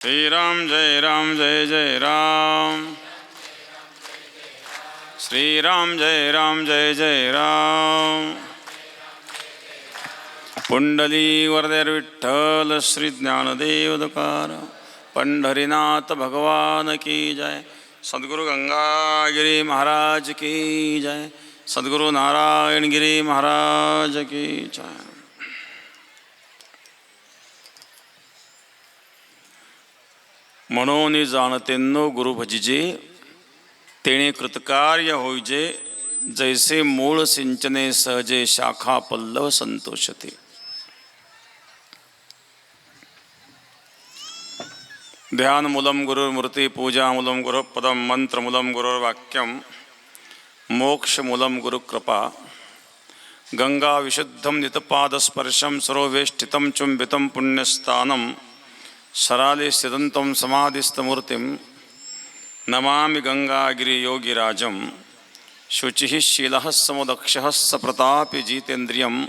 जय राम जय जय राम। श्रीराम जय जय राम। पुंडली वरदे विठ्ठल श्री ज्ञानदेव तुकाराम। पंढरीनाथ भगवान की जय। सद्गुरु गंगागिरी महाराज की जय। सद्गुरु नारायण गिरी महाराज की जय। म्हणून जाणतेनो गुरु भजिजे तेणे कृतकार्य होईजे। जैसे मूळ सिंचने सहजे शाखा पल्लव संतोषते। ध्यान मूलम गुरुर्मूर्ति पूजा मूलम गुरुपदम मंत्र मूलम गुरुर्वाक्यम मोक्ष मूलम गुरुकृपा। गंगा विशुद्धम नितपादस्पर्शम सरोवेष्टितम चुंबितम पुण्यस्थानम शराले स्थितंतं समाधिस्थमूर्तिं नमामि गंगागिरियोगिराजं। शुचिः शीलः समुदक्षः सप्रतापि जितेन्द्रियं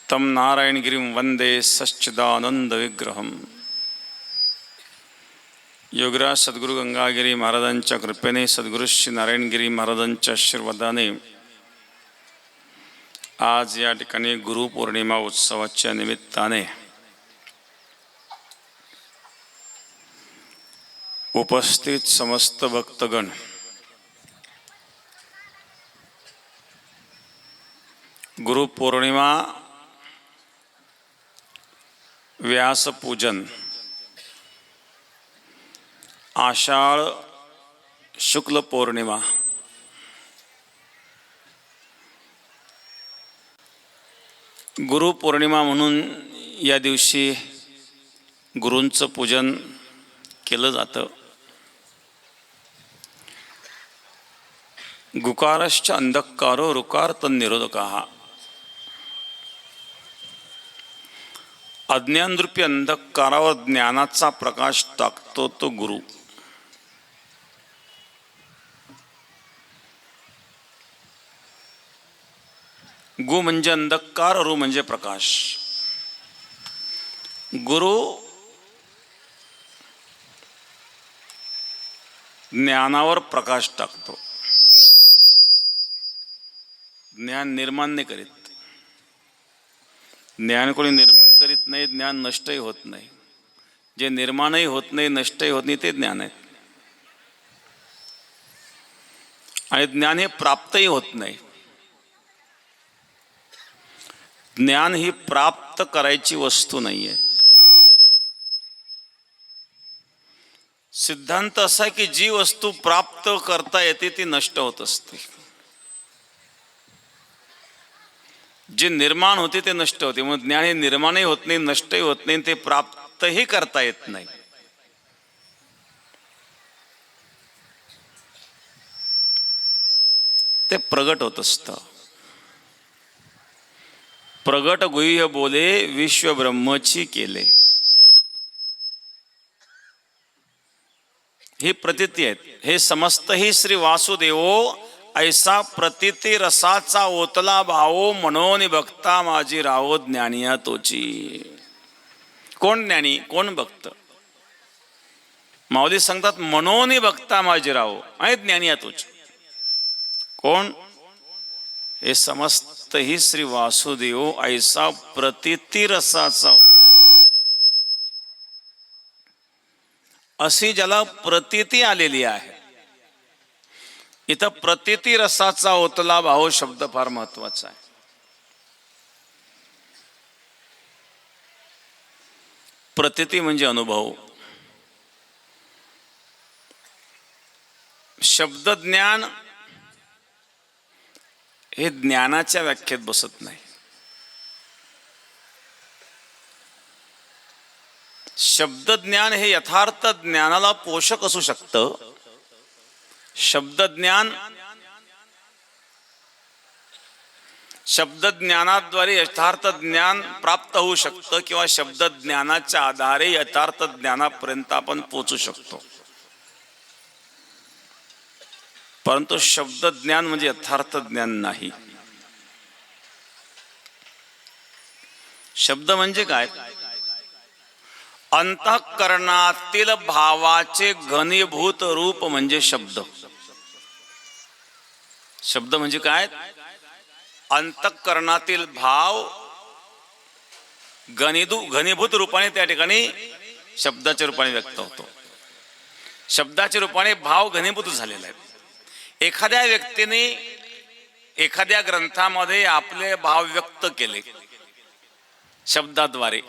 तं नारायणगिरिं वंदे सच्चिदानंदविग्रहम्। योगीराज सद्गुरु गंगागिरी महाराजांच्या कृपेने सद्गुरु श्री नारायणगिरी महाराजांच्या आशीर्वादाने आज या ठिकाणी गुरुपौर्णिमा उत्सवाच्या निमित्ताने उपस्थित समस्त भक्तगण, गुरुपौर्णिमा व्यासपूजन आषाढ शुक्ल पौर्णिमा गुरुपौर्णिमा म्हणून या दिवशी गुरूंचं पूजन केलं जातं। गुकारश्च अंधकारो रुकार निरोधकः। अज्ञानरूपी अंधकारावर ज्ञानाचा प्रकाश टाकतो तो गुरु। गु म्हणजे अंधकार, रु म्हणजे प्रकाश। गुरु ज्ञानावर प्रकाश टाकतो। ज्ञान निर्माण नाही करीत। ज्ञान कोणी निर्माण करीत नाही, ज्ञान नष्टही होत नाही। जे निर्माणही होत नाही, नष्टही होत नाही, ते ज्ञान आहे। आणि ज्ञान हे प्राप्तही होत नाही। ज्ञान ही प्राप्त करायची वस्तू नाही आहे। सिद्धांत असा की जी वस्तू प्राप्त करता येते ती नष्ट होत असते। जे निर्माण होते ते नष्ट होते। मग ज्ञान हे निर्माणही होत नाही, नष्टही होत नाही, ते प्राप्तही करता येत नाही। ते प्रगट होत असतं। प्रगट गुह्य बोले विश्व ब्रह्मची केले। ही प्रतीती आहेत। हे समस्त ही श्री वासुदेवो ऐसा प्रतीती रसाचा ओतला भावो मनोनी भक्ता माझी राहो ज्ञानिया तोची। कोण ज्ञानी कोण भक्त? माऊली सांगतात मनोनी भक्ता माझी राहो आणि ज्ञानिया तोची। कोण? हे समस्त ही श्री वासुदेवो ऐसा प्रतीती रसाचा अशी ज्याला प्रतीती आलेली आहे। इथं प्रतीती रसाचा ओतला भाव शब्द फार महत्वाचा आहे। प्रतीती म्हणजे अनुभव। शब्द ज्ञान हे ज्ञानाच्या व्याख्येत बसत नाही। शब्द ज्ञान हे यथार्थ ज्ञानाला पोषक असू शकतं। शब्द ज्ञानाद्वारे यथार्थ ज्ञान प्राप्त होऊ शकतं किंवा शब्द ज्ञानाच्या आधारे यथार्थ ज्ञानापर्यंत आपण पोहोचू शकतो। परंतु शब्द ज्ञान म्हणजे यथार्थ ज्ञान नाही। शब्द म्हणजे काय? अंतःकरणातील भावाचे घनीभूत रूप म्हणजे शब्द. शब्द म्हणजे काय? अंतःकरणातील भाव घनीभूत रूपाने त्या ठिकाणी शब्दाच्या रूपाने व्यक्त होतो. शब्दाच्या रूपाने भाव घनीभूत झालेला आहे. एखाद्या व्यक्तीने एखाद्या ग्रंथामध्ये आपले भाव व्यक्त केले शब्दाद्वारे,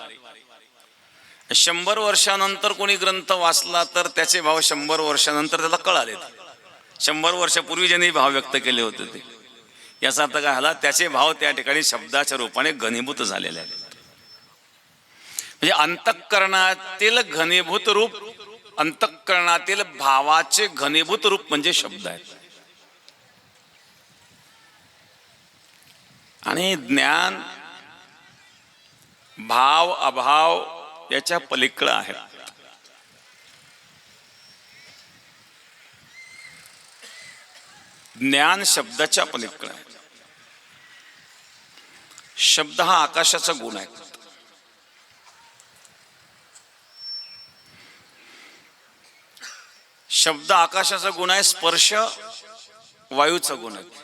100 वर्षानंतर कोणी ग्रंथ वाचला तर त्याचे भाव 100 वर्षानंतर त्याला कळाले. 100 वर्षापूर्वी ज्यांनी भाव व्यक्त केले होते ते, याचा अर्थ काय झाला? त्याचे भाव त्या ठिकाणी शब्दाच्या रूपाने घनीभूत झालेले आहेत. म्हणजे अंतःकरणातील घनीभूत रूप, अंतःकरणातील भावाचे घनीभूत रूप म्हणजे शब्द आहेत. आणि ज्ञान भाव अभाव याच्या पलीकडे आहे. ज्ञान शब्दाच्या पलीकडे आहे. शब्द हा आकाशाचा गुण आहे. शब्द आकाशाचा गुण आहे. स्पर्श वायूचा गुण आहे.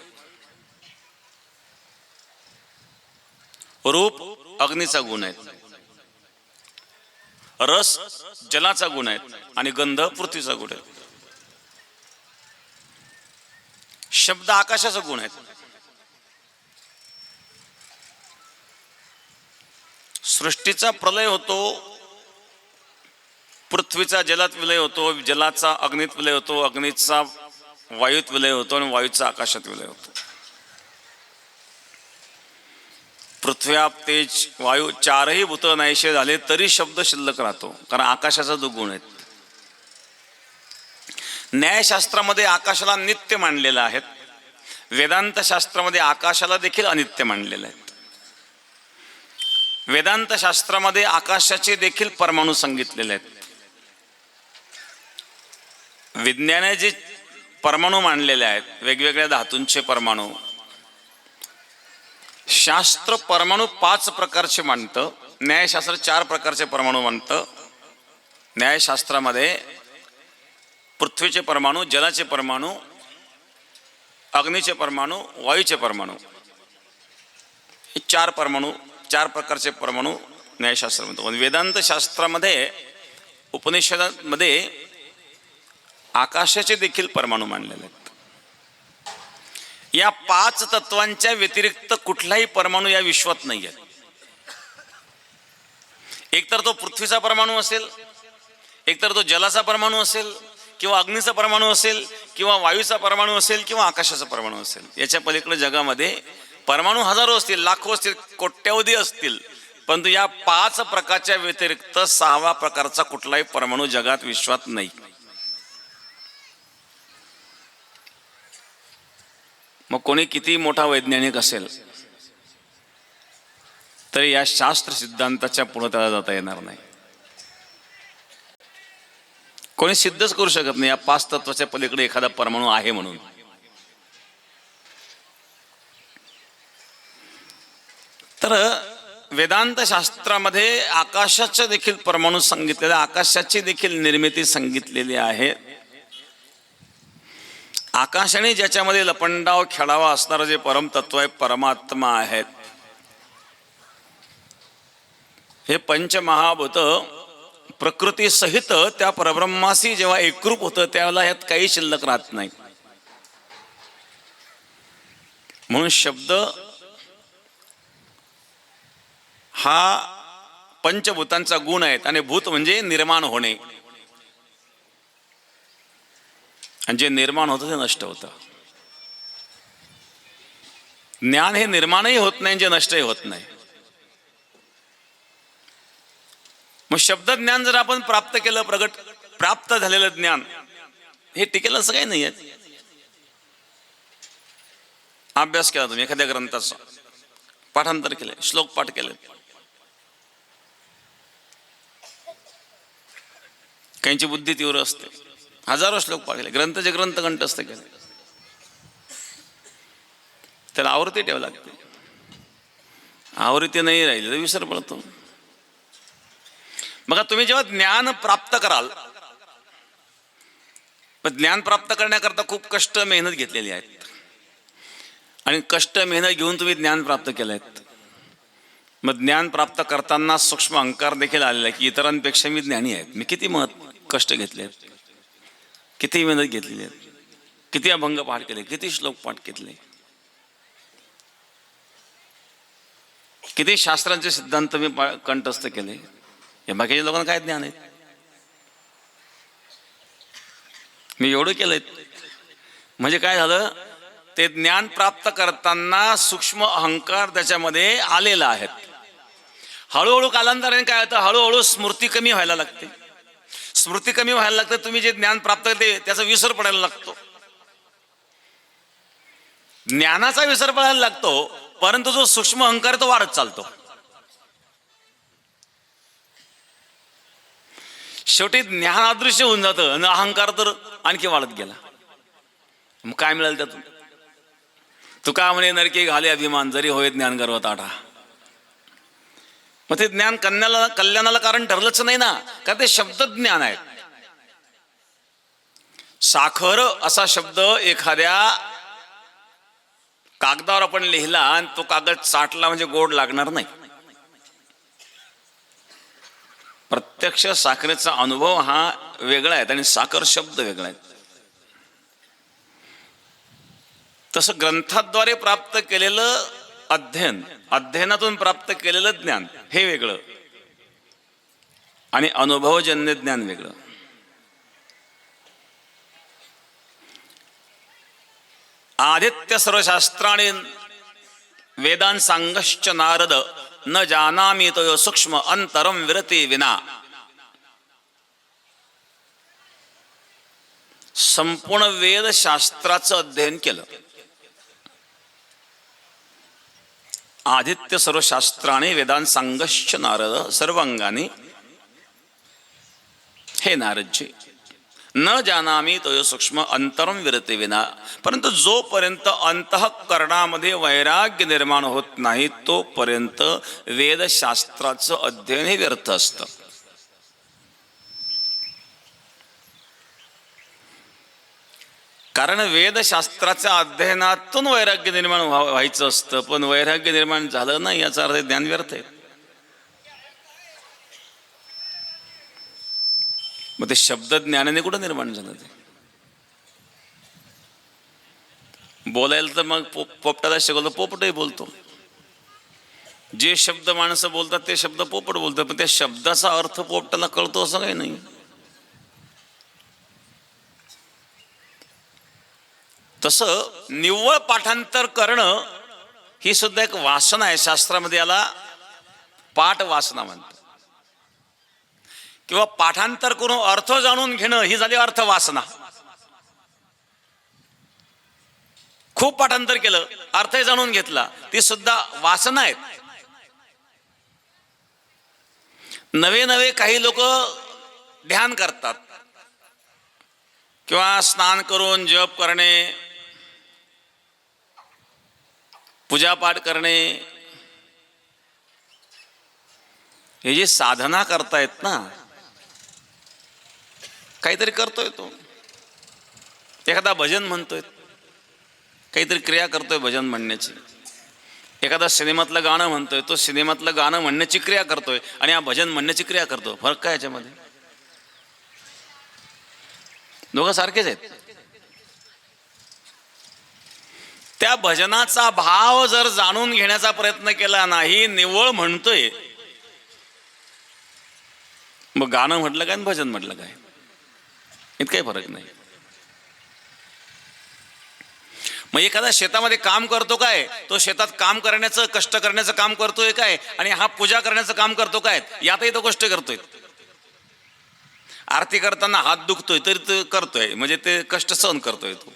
रूप अग्नीचा गुण आहे. रस जलाचा गुण आहे आणि गंध पृथ्वीचा गुण आहे. शब्द आकाशाचा गुण आहे. सृष्टीचा प्रलय होतो, पृथ्वीचा जलात विलय होतो, जलाचा अग्नीत विलय होतो, अग्नीचा वायूत विलय होतो आणि वायूचा आकाशात विलय होतो. पृथ्वी आप तेज वायू चारही भूत नाहीसे झाले तरी शब्द शिल्लक राहतो, कारण आकाशाचा जो गुण आहे. न्यायशास्त्रामध्ये आकाशाला नित्य मानलेलं आहे. वेदांत शास्त्रामध्ये आकाशाला देखील अनित्य मानलेलं आहे. वेदांत शास्त्रामध्ये आकाशाचे देखील परमाणू सांगितलेले आहेत. विज्ञाने जे परमाणू मानलेले आहेत, वेगवेगळ्या धातूंचे परमाणू, शास्त्र परमाणू 5 प्रकारचे मानतं. न्यायशास्त्र 4 प्रकारचे परमाणू मानतं. न्यायशास्त्रामध्ये पृथ्वीचे परमाणू, जलाचे परमाणू, अग्नीचे परमाणू, वायूचे परमाणू, हे 4 परमाणू, 4 प्रकारचे परमाणू न्यायशास्त्र म्हणतो. वेदांत शास्त्रामध्ये, उपनिषदामध्ये आकाशाचे देखील परमाणू मानलेले आहेत. या 5 तत्वांच्या व्यतिरिक्त कुठलाही परमाणू या विश्वात नाही आहे. एकतर तो पृथ्वीचा परमाणू असेल, एकतर तो जलाचा परमाणू असेल, किंवा अग्नीचा परमाणू असेल, किंवा वायूचा परमाणू असेल, किंवा आकाशाचा परमाणू असेल. याच्या पलीकडे जगामध्ये परमाणू हजारो असतील, लाखो असतील, कोट्यावधी असतील, परंतु या 5 प्रकारच्या व्यतिरिक्त 6वा प्रकारचा कुठलाही परमाणू जगात विश्वात नाही. मग कोणी किती मोठा वैज्ञानिक असेल तरी या शास्त्र सिद्धांताच्या पुढे त्याला जाता येणार नाही. कोणी सिद्धच करू शकत नाही या 5 तत्वाच्या पलीकडे एखादा परमाणू आहे म्हणून. तर वेदांत शास्त्रामध्ये आकाशाचे देखील परमाणू सांगितलेले, आकाशाची देखील निर्मिती सांगितलेली आहे. आकाशाने ज्याच्यामध्ये लपंडाव खेळावा असणारं जे परमतत्व आहे, परमात्मा आहेत, हे पंचमहाभूत प्रकृती सहित त्या परब्रह्माशी जेव्हा एकरूप होतं त्यावेळेला ह्यात काही शिल्लक राहत नाही. म्हणून शब्द हा पंचभूतांचा गुण आहे. आणि भूत म्हणजे निर्माण होणे, आणि जे निर्माण होतं ते नष्ट होतं. ज्ञान हे निर्माणही होत नाही, जे नष्टही होत नाही. मग शब्द ज्ञान जर आपण प्राप्त केलं, प्राप्त झालेलं ज्ञान हे टिकेल असं काही नाही आहे. अभ्यास केला तुम्ही एखाद्या ग्रंथाचा, पाठांतर केले, श्लोक पाठ केले, काहींची बुद्धी तीव्र असते, हजारो श्लोक पाठ केले, ग्रंथाचे ग्रंथ कंठस्थ केले, त्याला आवृत्ती ठेवावी लागते. आवृत्ती नाही राहिली तर विसर पडतो. मग तुम्ही जेव्हा ज्ञान प्राप्त कराल, ज्ञान प्राप्त करण्याकरता खूप कष्ट मेहनत घेतलेली आहेत आणि कष्ट मेहनत घेऊन तुम्ही ज्ञान प्राप्त केलं आहे. मग ज्ञान प्राप्त करताना सूक्ष्म अहंकार देखील आलेला आहे की इतरांपेक्षा मी ज्ञानी आहे. मी किती कष्ट घेतले आहेत, किती मेहनत घेतलेली आहे, किती अभंग पाठ केले, किती श्लोक पाठ केले, किती शास्त्रांचे सिद्धांत मी कंठस्थ केले. या बाकीच्या लोकांना काय ज्ञान आहे? मी एवढं केलंय. म्हणजे काय झालं, ते ज्ञान प्राप्त करताना सूक्ष्म अहंकार त्याच्यामध्ये आलेला आहे. हळूहळू कालांतराने काय होतं, हळूहळू स्मृती कमी व्हायला लागते. स्मृती कमी व्हायला लागते, तुम्ही जे ज्ञान प्राप्त करते त्याचा विसर पडायला लागतो. ज्ञानाचा विसर पडायला लागतो, परंतु जो सूक्ष्म अहंकार तो वाढत चालतो. शेवटी ज्ञान अदृश्य होऊन जातं आणि अहंकार तर आणखी वाढत गेला. मग काय मिळालं त्यातून? तुका म्हणे नरके घाले अभिमान, जरी होय ज्ञान गर्व ताठा. मग ते ज्ञान कल्याणाला कारण ठरलंच नाही ना, कारण ते शब्द ज्ञान आहे. साखर असा शब्द एखाद्या कागदावर आपण लिहिला आणि तो कागद चाटला म्हणजे गोड लागणार नाही. प्रत्यक्ष साखरेचा अनुभव हा वेगळा आहे आणि साखर शब्द वेगळा आहे. तसं ग्रंथाद्वारे प्राप्त केलेलं अध्ययन, अध्ययनातून प्राप्त केलेलं ज्ञान हे वेगळं आणि अनुभवजन्य ज्ञान वेगळं. आदित्य सर्वशास्त्राणि वेदांत सांगश्च नारद, न जानामि तो सूक्ष्म अंतरम विरती विना. संपूर्ण वेद शास्त्राचं अध्ययन केलं. आदित्य सर्वशास्त्राणि वेदांत सांगश्च नारद, सर्व अंगाने हे नारदजी, न जानामी तो सूक्ष्म अंतरम विरते विना. परंतु जोपर्यंत अंतःकरणामध्ये वैराग्य निर्माण होत नाही तोपर्यंत वेदशास्त्राचं अध्ययन हे व्यर्थ असतं. कारण वेदशास्त्राच्या अध्ययनातून वैराग्य निर्माण व्हायचं असतं, पण वैराग्य निर्माण झालं नाही याचा अर्थ ज्ञान व्यर्थ आहे. मग ते शब्द ज्ञानाने कुठं निर्माण झालं? ते बोलायला तर मग पोपटाला शिकवलं, पोपटही बोलतो. जे शब्द माणसं बोलतात ते शब्द पोपट बोलतात, पण त्या शब्दाचा अर्थ पोपटाला कळतो असं काही नाही. तसं निव्वळ पाठांतर करणं ही सुद्धा एक वासना आहे. शास्त्रामध्ये याला पाठ वासना म्हणतात. किंवा पाठांतर करून अर्थ जाणून घेणं ही झाली अर्थ वासना. खूप पाठांतर केलं, अर्थ जाणून घेतला, ती सुद्धा वासना आहेत. नवे नवे काही लोक ध्यान करतात किंवा स्नान करून जप करणे, पूजापाठ करणे, हे जे साधना करतायत ना, काहीतरी करतोय तो, एखादा भजन म्हणतोय, काहीतरी क्रिया करतोय भजन म्हणण्याची. एखादा सिनेमातलं गाणं म्हणतोय, तो सिनेमातलं गाणं म्हणण्याची क्रिया करतोय आणि हा भजन म्हणण्याची क्रिया करतो. फरक काय याच्यामध्ये? दोघं सारखेच आहेत. त्या भजनाचा भाव जर जाणून घेण्याचा प्रयत्न केला नाही, निव्वळ म्हणतोय, मग गाणं म्हटलं काय आणि भजन म्हटलं काय, इतका काही फरक नाही. मग एखादा शेतामध्ये काम करतो काय, तो शेतात काम करण्याचं, कष्ट करण्याचं काम करतोय काय, आणि हा पूजा करण्याचं काम करतो काय, यातही तो कष्ट करतोय. आरती करताना हात दुखतोय तरी तो करतोय, म्हणजे ते कष्ट सहन करतोय तो.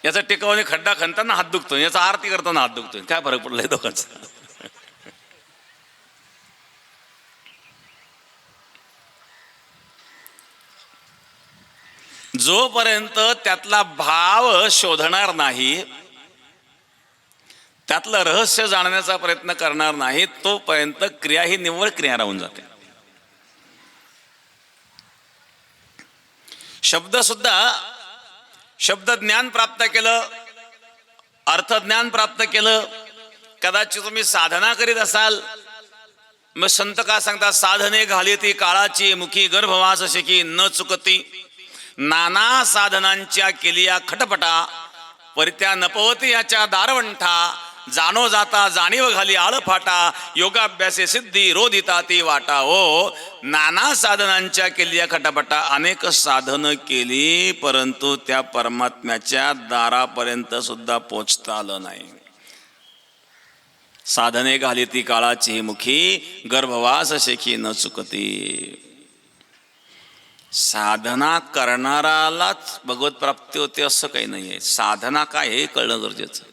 याचा टेकावाने खड्डा खणताना हात दुखतोय, याचा आरती करताना हात दुखतोय. काय फरक पडलाय दोघांचा? जोपर्यंत त्यातला भाव शोधणार नाही त्यातलं रहस्य जाणण्याचा प्रयत्न करणार नाही तोपर्यंत क्रिया ही निव्वळ क्रिया राहून जाते. शब्द सुद्धा, शब्द ज्ञान प्राप्त केलं, अर्थज्ञान प्राप्त केलं, कदाचित तुम्ही साधना करीत असाल, मग संत का सांगतात, साधने घाली ती काळाची मुखी गर्भवास शिकी न चुकती, नाना साधनांच्या केलिया खटपटा, परित्या नपवती याच्या दारवंठा, जाणो जाता जाणीव घाली आळफाटा, योगाभ्यासे सिद्धी रोधिता ती वाटा. हो, नाना साधनांच्या केलिया खटापटा, अनेक साधनं केली परंतु त्या परमात्म्याच्या दारापर्यंत सुद्धा पोचता आलं नाही. साधने घाली ती काळाची मुखी गर्भवास शेखी न चुकती. साधना करणारालाच भगवत प्राप्ती होते असं काही नाहीये. साधना काय हे कळणं गरजेचं.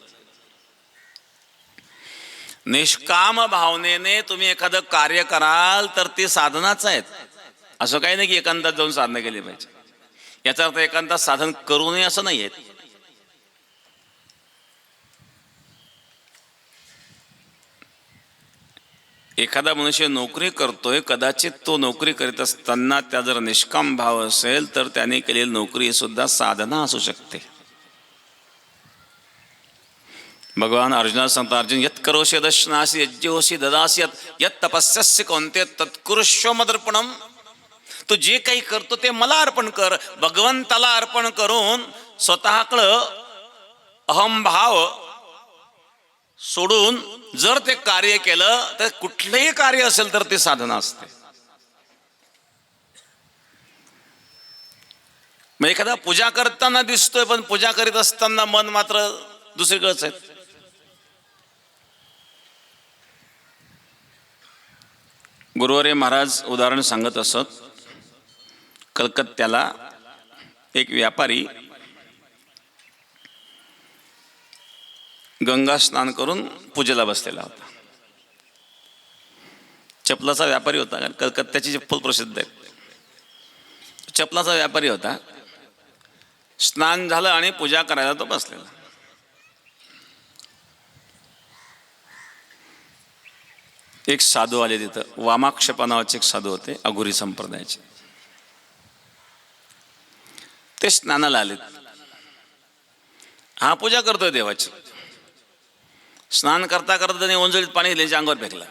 निष्काम भावनेने तुम्ही एखादं कार्य कराल तर ती साधनाच आहेत. असं काही नाही की एकांतात जाऊन साधना केली पाहिजे. याचा अर्थ एकांतात साधन करू नये असं नाही आहे. एखादा मनुष्य नोकरी करतोय, कदाचित तो नोकरी करीत असताना त्या जर निष्काम भाव असेल तर त्याने केलेली नोकरी सुद्धा साधना असू शकते. भगवान अर्जुना सांगतात, अर्जुन यत् करोषि यदश्नासि यज्ञोषि ददासि यत् तपस्यस्य कौन्तेय तत्कुरुष्व मदर्पणम. तू जे काही करतो ते मला अर्पण कर. भगवंताला अर्पण करून स्वतःकडं अहमभाव सोडून जर ते कार्य केलं तर कुठलंही कार्य असेल तर ते साधना असते. मग एखादा पूजा करताना दिसतोय पण पूजा करीत असताना मन मात्र दुसरीकडेच आहे. गुरुवर्य महाराज उदाहरण सांगत असत. कलकत्त्याला एक व्यापारी गंगा स्नान करून पूजेला बसलेला होता. चपलाचा व्यापारी होता, कारण कलकत्त्याची चप्पल प्रसिद्ध आहे. चपलाचा व्यापारी होता. स्नान झालं आणि पूजा करायला तो बसलेला. एक साधू आले तिथं. वामाक्षपा नावाचे एक साधू होते, अघोरी संप्रदायाचे. ते स्नानाला आलेत. हा पूजा करतोय देवाची. स्नान करता करता त्याने ओंजळीत पाणी त्यांच्या अंगावर फेकलं.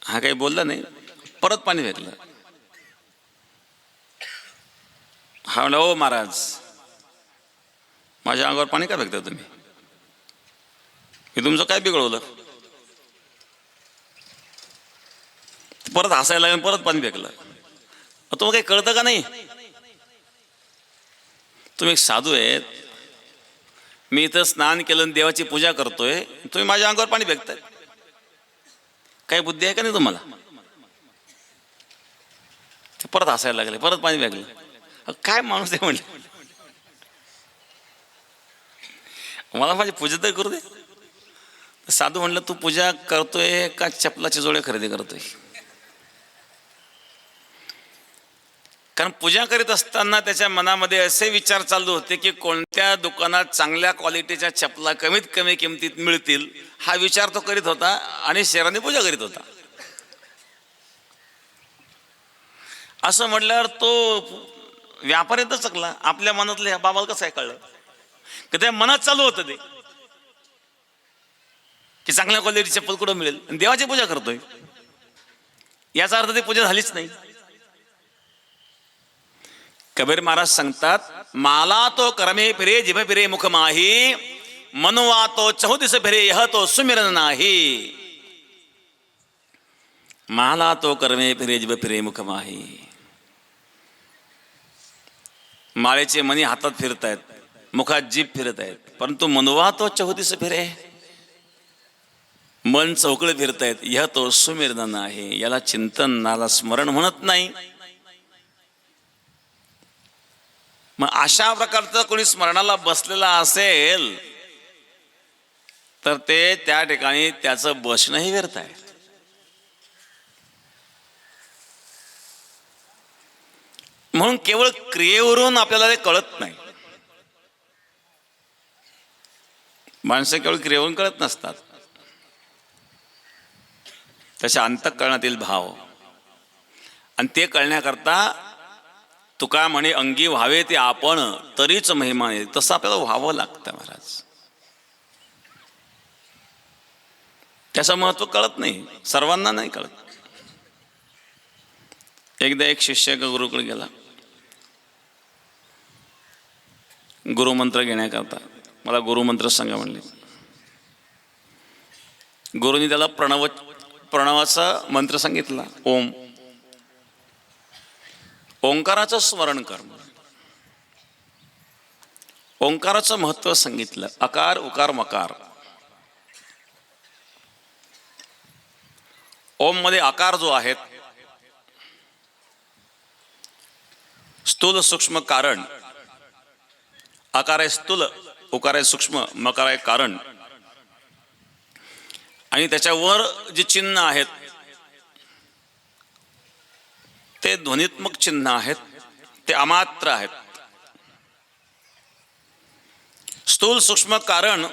हा काही बोलला नाही, परत पाणी फेकलं. हा म्हणला, ओ महाराज, माझ्या अंगावर पाणी का फेकता तुम्ही? मी तुमचं काय बिघडवलं? परत हसायला लागून परत पाणी फेकलं. तुम्हाला काही कळतं का नाही? तुम्ही एक साधू आहेत, मी इथं स्नान केलं, देवाची पूजा करतोय, तुम्ही माझ्या अंगावर पाणी फेकताय. काही बुद्धी आहे का नाही तुम्हाला? ते परत हसायला लागले, परत पाणी फेकलं. काय माणूस आहे म्हणले, मला माझी पूजा तर करू दे. साधू म्हणलं, तू पूजा करतोय का चपलाचे जोडे खरेदी करतोय? कारण पूजा करीत असताना त्याच्या मनामध्ये असे विचार चालू होते की कोणत्या दुकानात चांगल्या क्वालिटीच्या चपला कमीत कमी किमतीत मिळतील, हा विचार तो करीत होता आणि शहराने पूजा करीत होता. असं म्हटल्यावर तो व्यापारी तर चकला. आपल्या मनातलं ह्या बाबाला कसं आहे कळलं की त्या मनात चालू होतं ते की चांगल्या क्वालिटी चप्पल कुठं मिळेल, देवाची पूजा करतोय. याचा अर्थ ती पूजा झालीच नाही. कबीर महाराज सांगतात, माला तो कर्मे फिरे जिभ फिरे मुख माही, मनवा तो चहुदिस फिरे यह तो सुमिरन नाही. माला तो कर्मे फिरे जिभ फिरे मुख माही. माळेचे मणी हातात फिरतायत, मुखात जीभ फिरत आहेत, परंतु मनवा तो चहुदिस फिरे, मन चौकळे फिरतायत. यह तो सुमिरन नाही. याला चिंतन, नाला स्मरण म्हणत नाही. मग अशा प्रकारचं कोणी स्मरणाला बसलेला असेल तर ते त्या ठिकाणी त्याचं बसणंही व्यर्थ आहे. म्हणून केवळ क्रियेवरून आपल्याला ते कळत नाही. माणसं केवळ क्रियेवरून कळत नसतात, तशा अंतःकरणातील भाव, आणि ते कळण्याकरता तुका म्हणे अंगी व्हावे ते आपण तरीच महिमा येईल. तसं आपल्याला व्हावं लागतं महाराज. त्याचं महत्व कळत नाही, सर्वांना नाही कळत. एकदा एक शिष्य एका गुरुकडे गेला गुरुमंत्र घेण्याकरता. मला गुरुमंत्र सांगा म्हणले. गुरुनी त्याला प्रणवाचा मंत्र सांगितला. ओम, ओंकाराचं स्मरण कर. ओंकाराचं महत्व सांगितलं. अकार उकार मकार. ओम मध्ये आकार जो आहे, स्थूल सूक्ष्म कारण. आकार आहे स्थूल, उकार आहे सूक्ष्म, मकार आहे कारण. आणि त्याच्यावर जे चिन्ह आहेत ते ध्वनित्मक चिन्ह आहेत, ते अमात्र आहेत. स्थूल सूक्ष्म कारण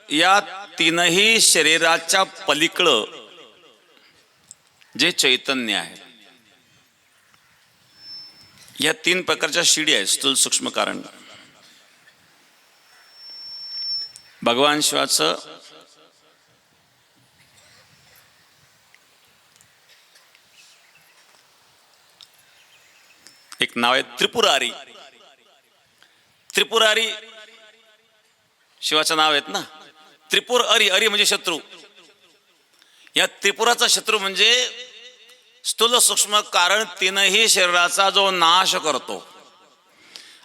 या तीनही शरीराच्या पलीकडं जे चैतन्य आहे, या तीन प्रकारच्या शिडी आहेत. स्थूल सूक्ष्म कारण. भगवान शिवाचं एक नाव आहे त्रिपुरारी. त्रिपुरारी शिवाचं नाव आहेत ना. त्रिपुर अरी, अरी म्हणजे शत्रू. या त्रिपुराचा शत्रू म्हणजे स्थूल सूक्ष्म कारण तीनही शरीराचा जो नाश करतो.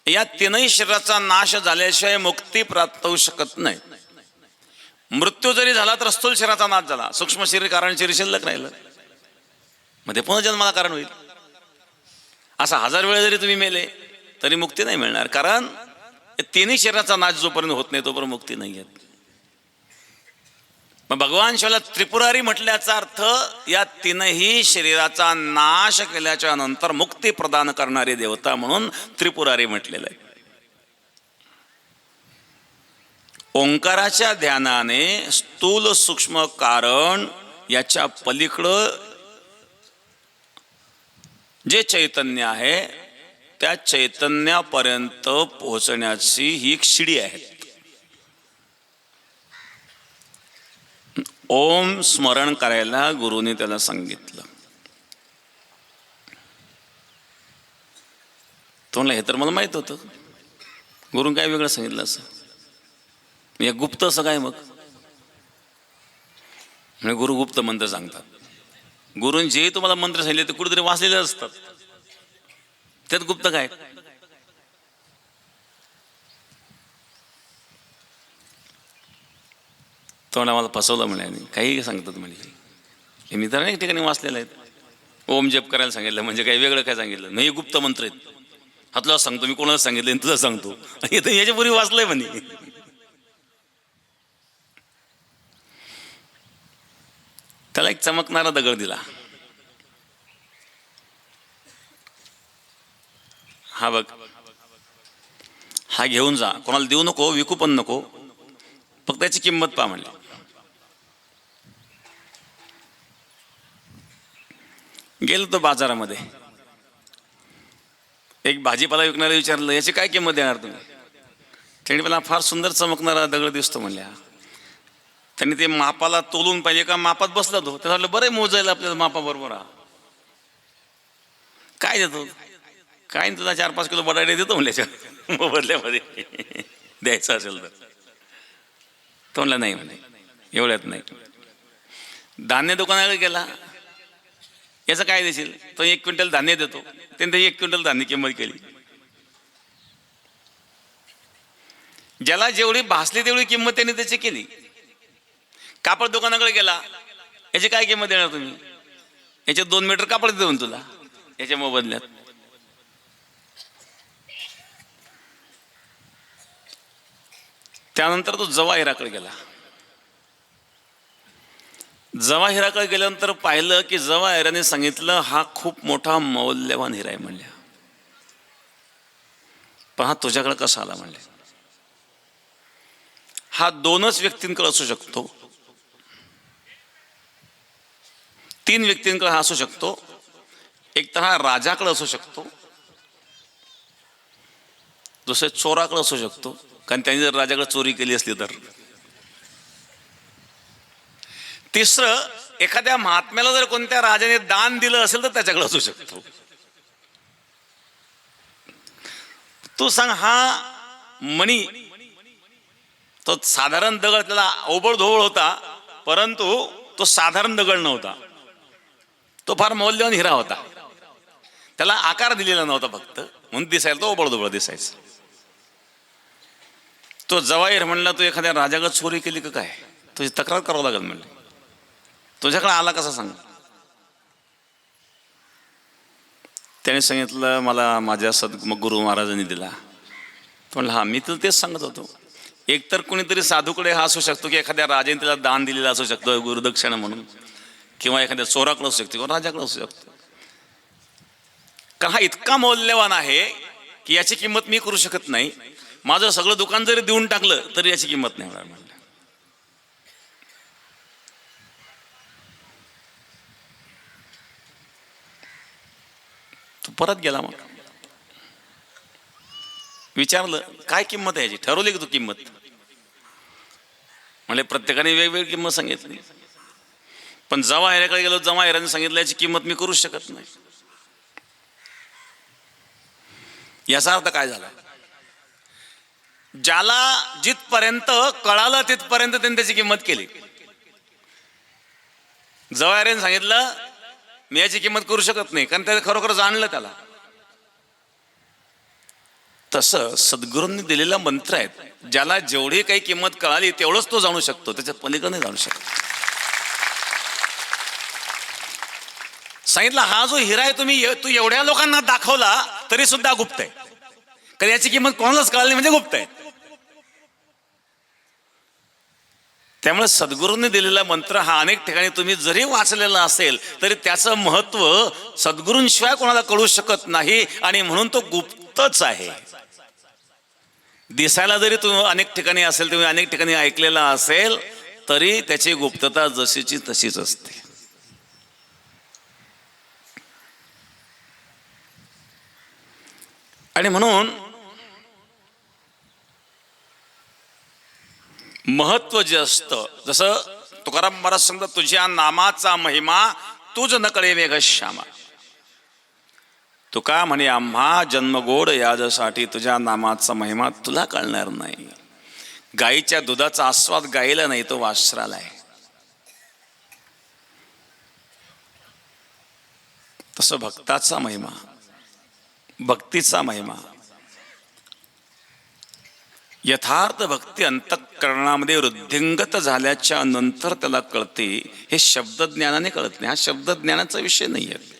या तीनही शरीराचा नाश झाल्याशिवाय मुक्ती प्राप्त होऊ शकत नाही. मृत्यू जरी झाला तर स्थूल शरीराचा नाश झाला, सूक्ष्म शरीर कारण शरीर शिल्लक राहिलं, मध्ये पुन्हा जन्माला कारण होईल. असा 1000 वेळा जरी तुम्ही मेले तरी मुक्ती नाही मिळणार, कारण तिन्ही शरीराचा नाश जोपर्यंत होत नाही तोपर्यंत मुक्ती नाही येत. मग भगवान शिवाला त्रिपुरारी म्हटल्याचा अर्थ या तीनही शरीराचा नाश केल्याच्या नंतर मुक्ती प्रदान करणारी देवता म्हणून त्रिपुरारी म्हटलेलं आहे. ओंकाराच्या ध्यानाने स्थूल सूक्ष्म कारण याच्या पलीकडं जे चैतन्य आहे त्या चैतन्यापर्यंत पोहोचण्याची ही एक शिडी आहे. ओम स्मरण करायला गुरुने त्याला सांगितलं. तो म्हणला हे तर मला माहित होतं, गुरुने काय वेगळं सांगितलं असं, हे गुप्त असं काय मग. म्हणजे गुरु गुप्त मंत्र सांगतात. गुरुने जे तुम्हाला मंत्र सांगितले ते कुठेतरी वाचलेले असतात, त्यात गुप्त काय. तो मला फसवलं म्हणे, काही सांगतात म्हणजे. मी तर एक ठिकाणी वाचलेलं आहेत. ओम जप करायला सांगितलं म्हणजे काही वेगळं काय सांगितलं नाही, गुप्त मंत्र आहेत. हातला सांगतो मी, कोणाला सांगितलं तुला सांगतो, याच्यापूर्वी वाचलंय म्हणे. त्याला एक चमकणारा दगड दिला. हा बघ, हा घेऊन जा, कोणाला देऊ नको, विकू पण नको, फक्त त्याची किंमत पहा म्हणली. गेलो तो बाजारामध्ये. एक भाजीपाला विकणारे विचारलं याची काय किंमत देणार तुम्ही. त्यांनी मला फार सुंदर चमकणारा दगड दिसतो म्हणल्या. त्यांनी ते मापाला तोलून पाहिजे का, मापात बसला तो. त्याला म्हटलं बरं मोजायला आपल्याला मापा बरोबर. काय देतो, काय तुला 4-5 किलो बटाटे देतो म्हणल्याच्या मोबदल्यामध्ये द्यायचं असेल तर. तो म्हणला नाही म्हणे, एवढ्यात नाही. धान्य दुकानाकडे गेला, याचं काय देशील. तो 1 क्विंटल धान्य देतो. त्यांनी 1 क्विंटल धान्य किंमत केली. ज्याला जेवढी भासली तेवढी किंमत त्यांनी त्याची केली. कापड दुकानाकडे गेला, याची काय किंमत देणार तुम्ही. याच्यात 2 मीटर कापड देऊन तुला याच्या मोबदल्यात. त्यानंतर तो जवाहिराकडे गेला. जवाहिराकडे गेल्यानंतर पाहिलं की जवाहिराने सांगितलं हा खूप मोठा मौल्यवान हिरा आहे म्हणल्या. पण हा तुझ्याकडे कसा आला म्हणले. हा दोनच व्यक्तींकडे असू शकतो, 3 व्यक्तींकडे हा असू शकतो. एक तर हा राजाकडे असू शकतो, दुसरे चोराकडे असू शकतो, कारण त्यांनी जर राजाकडे चोरी केली असली तर. तिसरं, एखाद्या महात्म्याला जर कोणत्या राजाने दान दिलं असेल तर त्याच्याकडे असू शकतो. तू सांग, हा मणी तो साधारण दगड, त्याला ओबडधोबड होता, परंतु तो साधारण दगड नव्हता, तो फार मौल्यवान हिरा होता. त्याला आकार दिलेला नव्हता फक्त, म्हणून दिसायला तो ओबडधोबड दिसायचा. तो जवाहीर म्हणला, तू एखाद्या राजाकडे चोरी केली का काय, तुझी तक्रार करावं लागेल म्हणले. तुझ्याकडे आला कसा सांग. त्याने सांगितलं, मला माझ्या सद्गुरू महाराजांनी दिला. म्हणलं, हा मी तर तेच सांगत होतो. एकतर कोणीतरी साधूकडे हा असू शकतो की एखाद्या राजाने त्याला दान दिलेला असू शकतो गुरुदक्षिणा म्हणून, किंवा एखाद्या चोराकडे असू शकतो किंवा राजाकडे असू शकतो. कारण हा इतका मौल्यवान आहे की याची किंमत मी करू शकत नाही. माझं सगळं दुकान जरी देऊन टाकलं तरी याची किंमत नाही होणार म्हणलं. तो परत गेला. मग विचारलं, काय किंमत आहे याची, ठरवली की तू किंमत. म्हणजे प्रत्येकाने वेगवेगळी किंमत सांगितली, पण जवाहिराकडे गेलो, जवाहिराने सांगितलं याची किंमत मी करूच शकत नाही. याचा अर्थ काय झाला, ज्याला जिथपर्यंत कळालं तिथपर्यंत त्यांनी त्याची किंमत केली. जवाहिराने सांगितलं मी याची किंमत करू शकत नाही, कारण त्याने खरोखर जाणलं त्याला. तसं सद्गुरूंनी दिलेला मंत्र आहेत, ज्याला जेवढी काही किंमत कळाली तेवढंच तो जाणू शकतो, त्याच्या पलीकडे नाही जाणू शकत. सांगितलं, हा जो हिरा आहे तू एवढ्या लोकांना दाखवला तरी सुद्धा गुप्त आहे, कारण याची किंमत कोणालाच कळाली म्हणजे गुप्त आहे. त्यामुळे सद्गुरूंनी दिलेला मंत्र हा अनेक ठिकाणी तुम्ही जरी वाचलेला असेल तरी त्याचं महत्व सद्गुरूंशिवाय कोणाला कळू शकत नाही, आणि म्हणून तो गुप्तच आहे. दिसायला जरी तुम्ही अनेक ठिकाणी असेल, तुम्ही अनेक ठिकाणी ऐकलेला असेल, तरी त्याची गुप्तता जशीची तशीच असते. आणि म्हणून महत्व जे असतं, जसं तुकाराम महाराज सांगतात, तुझ्या नामाचा महिमा तुझ न कळे मेघश्यामा. तुका म्हणे, आम्हा जन्मगोड याजसाठी तुझ्या नामाचा महिमा तुला कळणार नाही. गाईच्या दुधाचा आस्वाद गायला नाही, तो वासराला आहे. तसं भक्ताचा महिमा, भक्तीचा महिमा, यथार्थ भक्ती अंतःकरणामध्ये वृद्धिंगत झाल्याच्या नंतर त्याला कळते. हे शब्दज्ञानाने कळत नाही, हा शब्दज्ञानाचा विषय नाही आहे,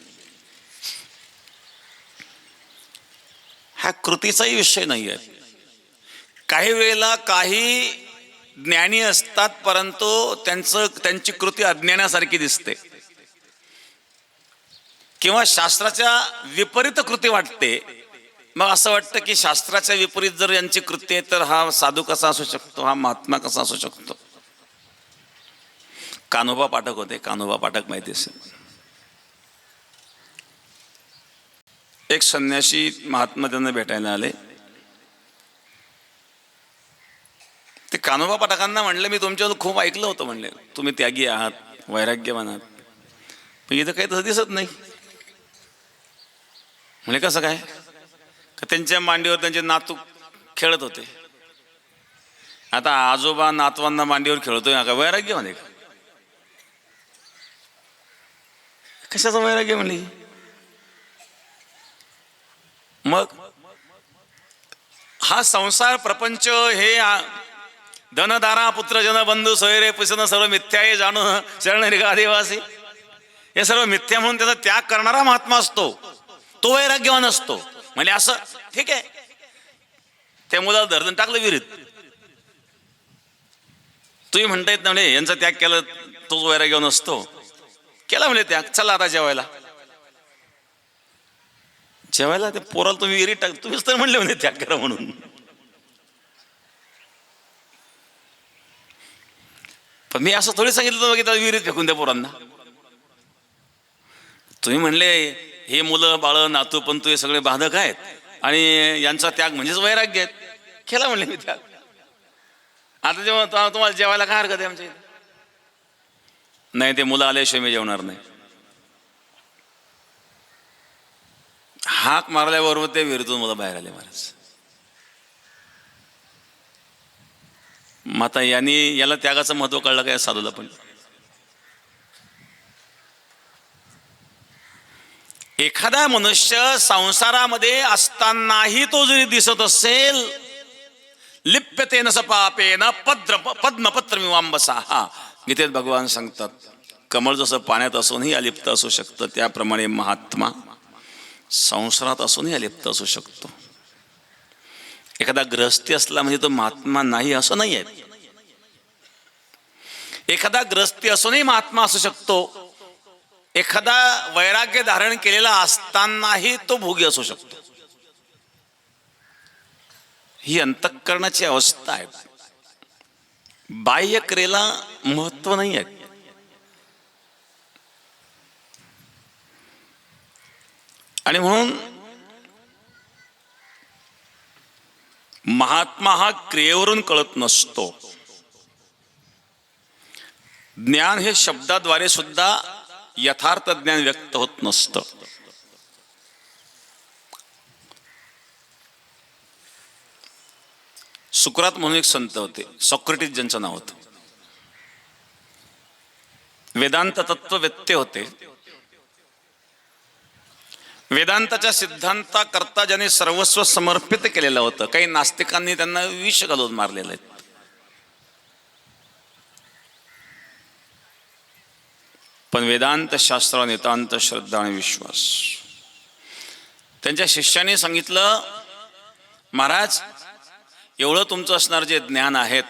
हा कृतीचाही विषय नाही आहे. काही वेळेला काही ज्ञानी असतात, परंतु त्यांची कृती अज्ञानासारखी दिसते, किंवा शास्त्राच्या विपरीत कृती वाटते. मग असं वाटतं की शास्त्राच्या विपरीत जर यांची कृती आहे तर हा साधू कसा असू शकतो, हा महात्मा कसा असू शकतो. कान्होबा पाठक होते, कान्होबा पाठक माहिती असेल. एक संन्यासी महात्मा त्यांना भेटायला आले. ते कान्होबा पाठकांना म्हणले, मी तुमच्यावर खूप ऐकलं होतं, म्हणले तुम्ही त्यागी आहात, वैराग्यवान आहात, पण इथं काही तसं दिसत नाही. म्हणजे कसं काय, का त्यांच्या मांडीवर त्यांचे नातू खेळत होते. आता आजोबा नातवांना मांडीवर खेळतोय का, वैराग्य म्हणे का, कशाचं वैराग्य म्हणले. मग हा संसार प्रपंच हे धनदारा पुत्र जन बंधू सोयरे पुसन सर्व मिथ्या हे जाणू शरण निघा देवासी, हे सर्व मिथ्या म्हणून त्याचा त्याग करणारा महात्मा असतो, तो वैराग्यवान असतो. म्हणजे असं ठीक आहे, त्या मुलाला धरून टाकलं विहिरीत, तुम्ही म्हणता येत ना म्हणे यांचा त्याग केला तोच वैराग्यवान असतो. केला म्हणजे त्याग, चला आता जेवायला. जेवायला ते पोराला तुम्ही विहिरीत टाक, तुम्हीच तर म्हणले म्हणे त्याग करा म्हणून. पण मी असं थोडी सांगितलं होतं की त्याला विहिरीत फेकून द्या पोरांना. तुम्ही म्हणले हे मुलं बाळ नातू पण हे सगळे बाधक आहेत आणि यांचा त्याग म्हणजेच वैराग्य आहेत. केला म्हणले मी त्याग. आता जेव्हा तुम्हाला जेवायला काय हरकत आहे आमच्या इथे? नाही, ते मुलं आल्याशिवाय मी जेवणार नाही. हाक मारल्याबरोबर ते विहिरीतून मुलं बाहेर आले महाराज. मग आता याला त्यागाचं महत्व कळलं काय साधूला? पण एखादा मनुष्य संसारामध्ये असतानाही तो जरी दिसत असेल, लिप्यतेन स पापेन पद्मपत्रमिवांबसा, हा गीतेत भगवान सांगतात, कमळ जसं पाण्यात असूनही अलिप्त असू शकतं, त्याप्रमाणे महात्मा संसारात असूनही अलिप्त असू शकतो. एखादा ग्रहस्थी असला म्हणजे तो महात्मा नाही असं नाही आहे. एखादा ग्रहस्थी असूनही महात्मा असू शकतो. एखादा वैराग्य धारण केलेला असतानाही तो भोगी असू शकतो. ही अंतःकरणाची अवस्था आहे. बाह्य क्रियेला महत्व नाही आहे. आणि म्हणून महात्मा हा क्रियेवरून कळत नसतो. ज्ञान हे शब्दाद्वारे सुद्धा यथार्थ ज्ञान व्यक्त होत नसतं. सुकरात म्हणून एक संत होते, सॉक्रेटिस ज्यांचं नाव होतं. वेदांत तत्ववेत्ते होते. वेदांताच्या सिद्धांताकरता ज्याने सर्वस्व समर्पित केलेलं होतं. काही नास्तिकांनी त्यांना विष घालून मारलेलं आहे. पण वेदांत शास्त्रावर नितांत श्रद्धा आणि विश्वास. त्यांच्या शिष्याने सांगितलं, महाराज एवढं तुमचं असणार जे ज्ञान आहेत,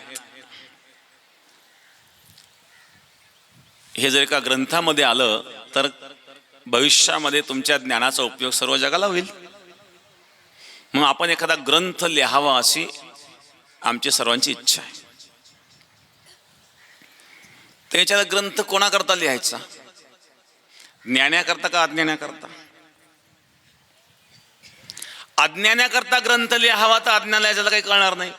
हे जर एका ग्रंथामध्ये आलं तर भविष्यामध्ये तुमच्या ज्ञानाचा उपयोग सर्व जगाला होईल. मग आपण एखादा ग्रंथ लिहावा अशी आमची सर्वांची इच्छा आहे. त्याच्याला ग्रंथ कोणाकरता लिहायचा? ज्ञानाकरता का अज्ञानाकरता? अज्ञानाकरता ग्रंथ लिहावा तर अज्ञानाला काही कळणार नाही.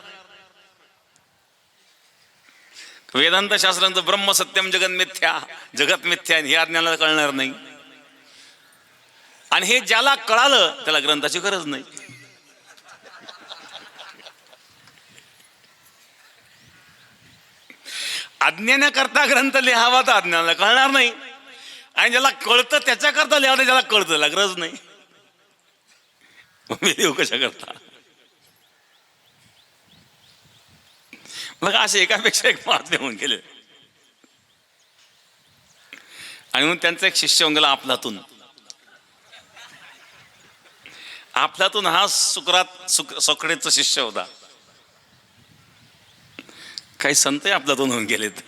वेदांत शास्त्रांचं ब्रह्म सत्यम जगत मिथ्या, जगत मिथ्या, हे अज्ञानाला कळणार नाही. आणि हे ज्याला कळालं त्याला ग्रंथाची गरज नाही. अज्ञानाकरता ग्रंथ लिहावा तर अज्ञानाला कळणार नाही. आणि ज्याला कळतं त्याच्याकरता लिहावं, ज्याला कळतं त्याला गरज नाही. मी लिहू कशा करता? मग असे एकापेक्षा एक महात्मे होऊन गेले. आणि म्हणून त्यांचा एक शिष्य होऊन गेला अफलातून. अफलातून हा सॉक्रेटिसचा शिष्य होता. काही संत अफलातून होऊन गेलेत.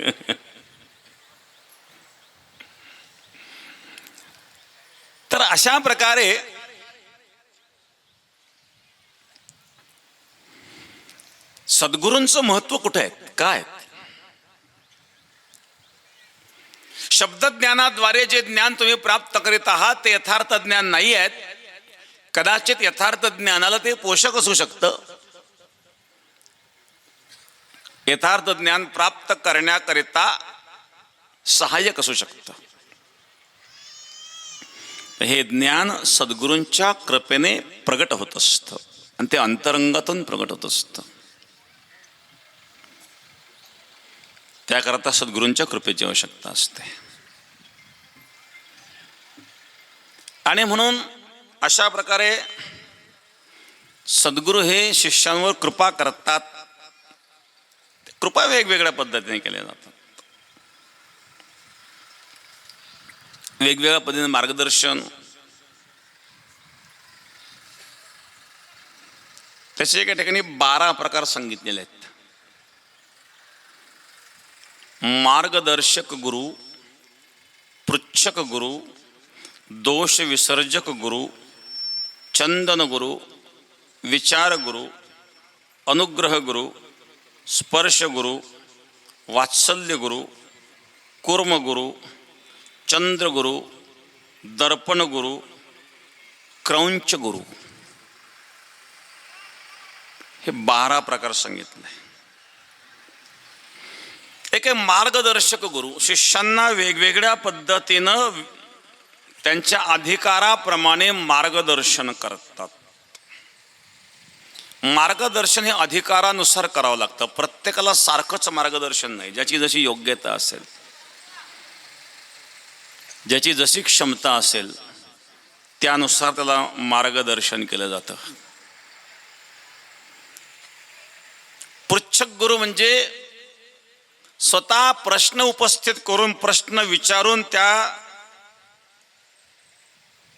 तर अशा प्रकारे सद्गुरूंचं महत्व कुठे आहे? काय? शब्दज्ञानाद्वारे जे ज्ञान तुम्ही प्राप्त करीत आहात ते यथार्थ ज्ञान नाही आहेत. कदाचित यथार्थ ज्ञानाला ते पोषक असू शकतं. यथार्थ ज्ञान प्राप्त करण्याकरिता सहाय्यक असू शकतं. हे ज्ञान सद्गुरूंच्या कृपेने प्रगट होत असतं आणि ते अंतरंगातून प्रगट होत असतं. त्याकरता सद्गुरूंच्या कृपेची आवश्यकता असते. आणि म्हणून अशा प्रकारे सद्गुरू हे शिष्यांवर कृपा करतात. कृपा वेगवेगळ्या पद्धतीने केल्या जातात. वेगवेगळ्या पद्धतीने मार्गदर्शन. त्याचे एका ठिकाणी 12 प्रकार सांगितलेले आहेत. मार्गदर्शक गुरु, पृच्छक गुरु, दोष विसर्जक गुरु, चंदन गुरु, विचार गुरु, अनुग्रह गुरु, स्पर्श गुरु, वात्सल्य गुरु, कूर्मगुरु, चंद्रगुरु, दर्पणगुरु, क्रौंच गुरु, हे 12 प्रकार सांगितले. एक आहे मार्गदर्शक गुरु. शिष्यांना वेगवेगळ्या पद्धतीनं त्यांच्या अधिकाराप्रमाणे मार्गदर्शन करतात. मार्गदर्शन हे अधिकारानुसार करावं लागतं. प्रत्येकाला सारखंच मार्गदर्शन नाही. ज्याची जशी योग्यता असेल, ज्याची जशी क्षमता असेल, त्यानुसार त्याला मार्गदर्शन केलं जातं. पृच्छक गुरु म्हणजे स्वतः प्रश्न उपस्थित करून, प्रश्न विचारून, त्या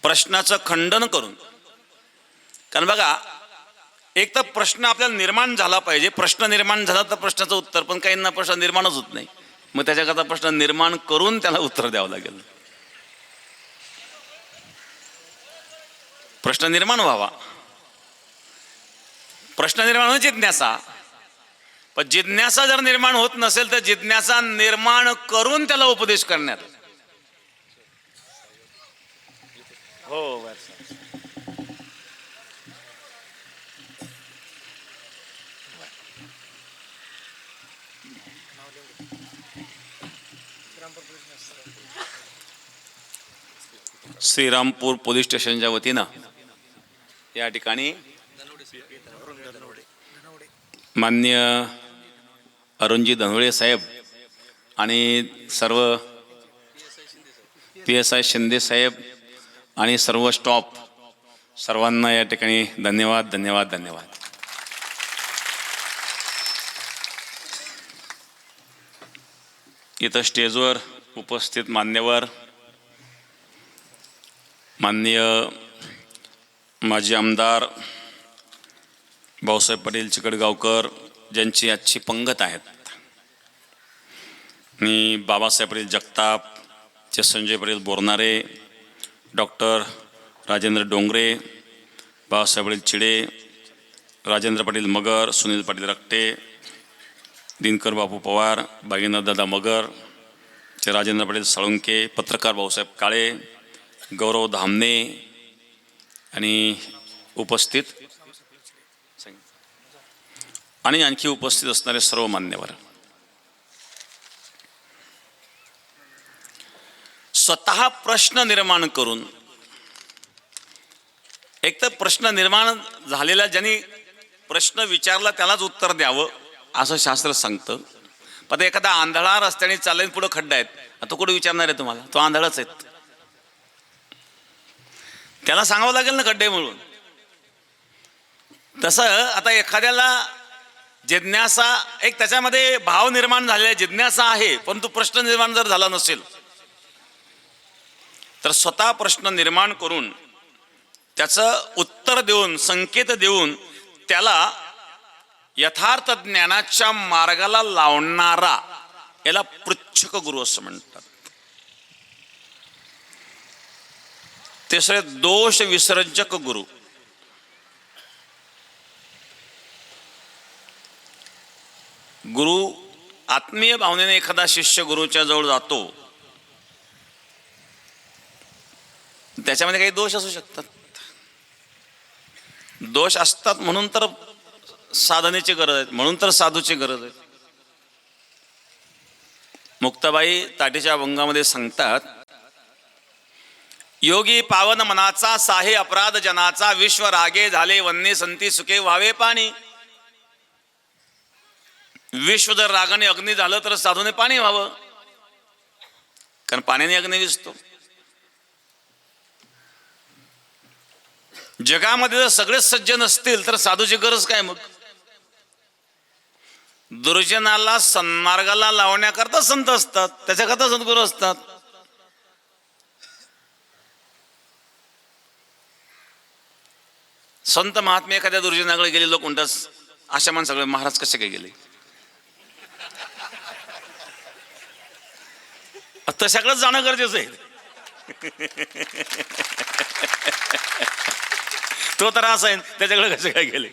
प्रश्नाचं खंडन करून. कारण बघा, एक तर प्रश्न आपल्याला निर्माण झाला पाहिजे. प्रश्न निर्माण झाला तर प्रश्नाचं उत्तर, पण काहींना प्रश्न निर्माणच होत नाही. मग त्याच्याकरता प्रश्न निर्माण करून त्याला उत्तर द्यावं लागेल. प्रश्न निर्माण व्हावा. प्रश्न निर्माण म्हणजे जिज्ञासा. पण जिज्ञासा जर निर्माण होत नसेल तर जिज्ञासा निर्माण करून त्याला उपदेश करण्यात. हो, श्रीरामपूर पोलीस स्टेशनच्या वतीनं या ठिकाणी माननीय अरुणजी धनवडे साहेब आणि सर्व PSI शिंदे साहेब आणि सर्व स्टॉप, सर्वांना या ठिकाणी धन्यवाद धन्यवाद धन्यवाद. इथं स्टेजवर उपस्थित मान्यवर, माननीय माजी आमदार भाऊसाहेब पाटील चिकडगावकर, ज्यांची आजची पंगत आहेत, मी बाबासाहेब पाटील जगताप, संजय पाटील बोरनारे, डॉक्टर राजेंद्र डोंगरे, बाबासाहेब पाटील चिडे, राजेंद्र पाटील मगर, सुनील पाटील रक्टे, दिनकर बापू पवार, भागीरथदादा मगर, राजेंद्र पाटील साळुंके, पत्रकार भाऊसाहेब काळे, गौरव धामणे आणि उपस्थित आणि आणखी उपस्थित असणारे सर्व मान्यवर. स्वतः प्रश्न निर्माण करून, एक तर प्रश्न निर्माण झालेला, ज्यांनी प्रश्न विचारला त्यालाच उत्तर द्यावं असं शास्त्र सांगतं. पण एखादा आंधळा रस्त्याने चालले, पुढे खड्डा आहेत, आता कुठे विचारणार आहे तुम्हाला? तो आंधळाच आहे, त्याला सांगावं लागेल ना खड्डे म्हणून. तसं आता एखाद्याला जिज्ञासा, एक त्याच्यामध्ये भाव निर्माण झालेला जिज्ञासा आहे, परंतु प्रश्न निर्माण जर झाला नसेल तर स्वतः प्रश्न निर्माण करून त्याचं उत्तर देऊन, संकेत देऊन त्याला यथार्थ ज्ञानाच्या मार्गाला लावणारा, याला पृच्छक गुरु असं म्हणतात. तिसरे दोष विसर्जक गुरु. गुरु आत्मीय भावनेने एखादा शिष्य गुरुच्या जवळ जातो, त्याच्यामध्ये काही दोष असू शकतात. दोष असतात म्हणून तर साधनेची गरज आहे, म्हणून तर साधूची गरज आहे. मुक्ताबाई ताटीच्या अभंगामध्ये सांगतात, योगी पावन मनाचा, साहे अपराध जनाचा, विश्व रागे झाले वन्य संती सुखे व्हावे पाणी. विश्व जर रागाने अग्नी झालं तर साधूने पाणी व्हावं, कारण पाण्याने अग्नी विझतो. जगामध्ये जर सगळेच सज्जन असतील तर साधूची गरज काय? मग दुर्जनाला सन्मार्गाला लावण्याकरता संत असतात, त्याच्याकरता सद्गुरू असतात. संत महात्मे एखाद्या दुर्जनाकडे गेले, लोक म्हणतात अशा मान सगळे महाराज कसे काय गेले? तशाकडेच जाणं गरजेचं आहे. तो तर असा आहे, त्याच्याकडे कसे काय गेले?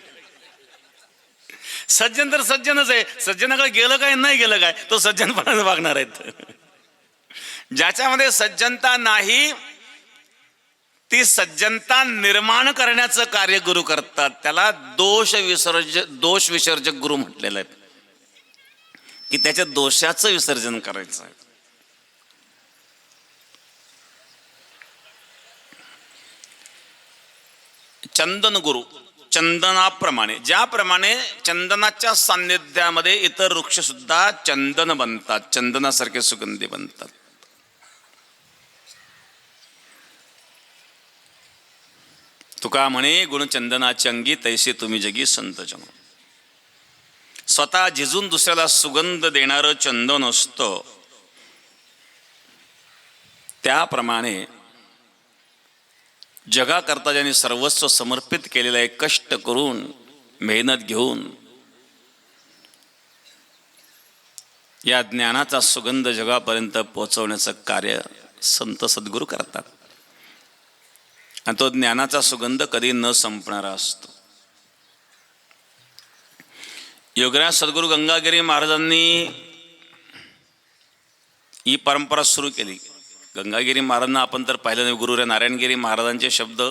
सज्जन तर सज्जनच आहे, सज्जनाकडे गेलं काय नाही गेलं काय, तो सज्जनपणाने वागणार आहेत. ज्याच्यामध्ये सज्जनता नाही ती सज्जनता निर्माण करण्याचं कार्य गुरु करतात, त्याला दोष विसर्जक गुरु म्हटलेलं आहे, की त्याच्या दोषाचं विसर्जन करायचं आहे. चंदन गुरु, चंदनाप्रमाणे, ज्याप्रमाणे चंदनाच्या सान्निध्यामध्ये इतर वृक्ष सुद्धा चंदन बनतात, चंदनासारखे सुगंधी बनतात. तुका म्हणे गुणचंदनाची अंगी तैसे तुम्ही जगी संत जन. स्वतः झिजून दुसऱ्याला सुगंध देणारं चंदन असतं, त्याप्रमाणे जगाकरता ज्यांनी सर्वस्व समर्पित केलेलं आहे, कष्ट करून मेहनत घेऊन या ज्ञानाचा सुगंध जगापर्यंत पोहोचवण्याचं कार्य संत सद्गुरू करतात. आणि तो ज्ञानाचा सुगंध कधी न संपणारा असतो. योगराज सद्गुरू गंगागिरी महाराजांनी ही परंपरा सुरू केली. गंगागिरी महाराजांना आपण तर पाहिलं नाही, गुरु नारायणगिरी महाराजांचे शब्द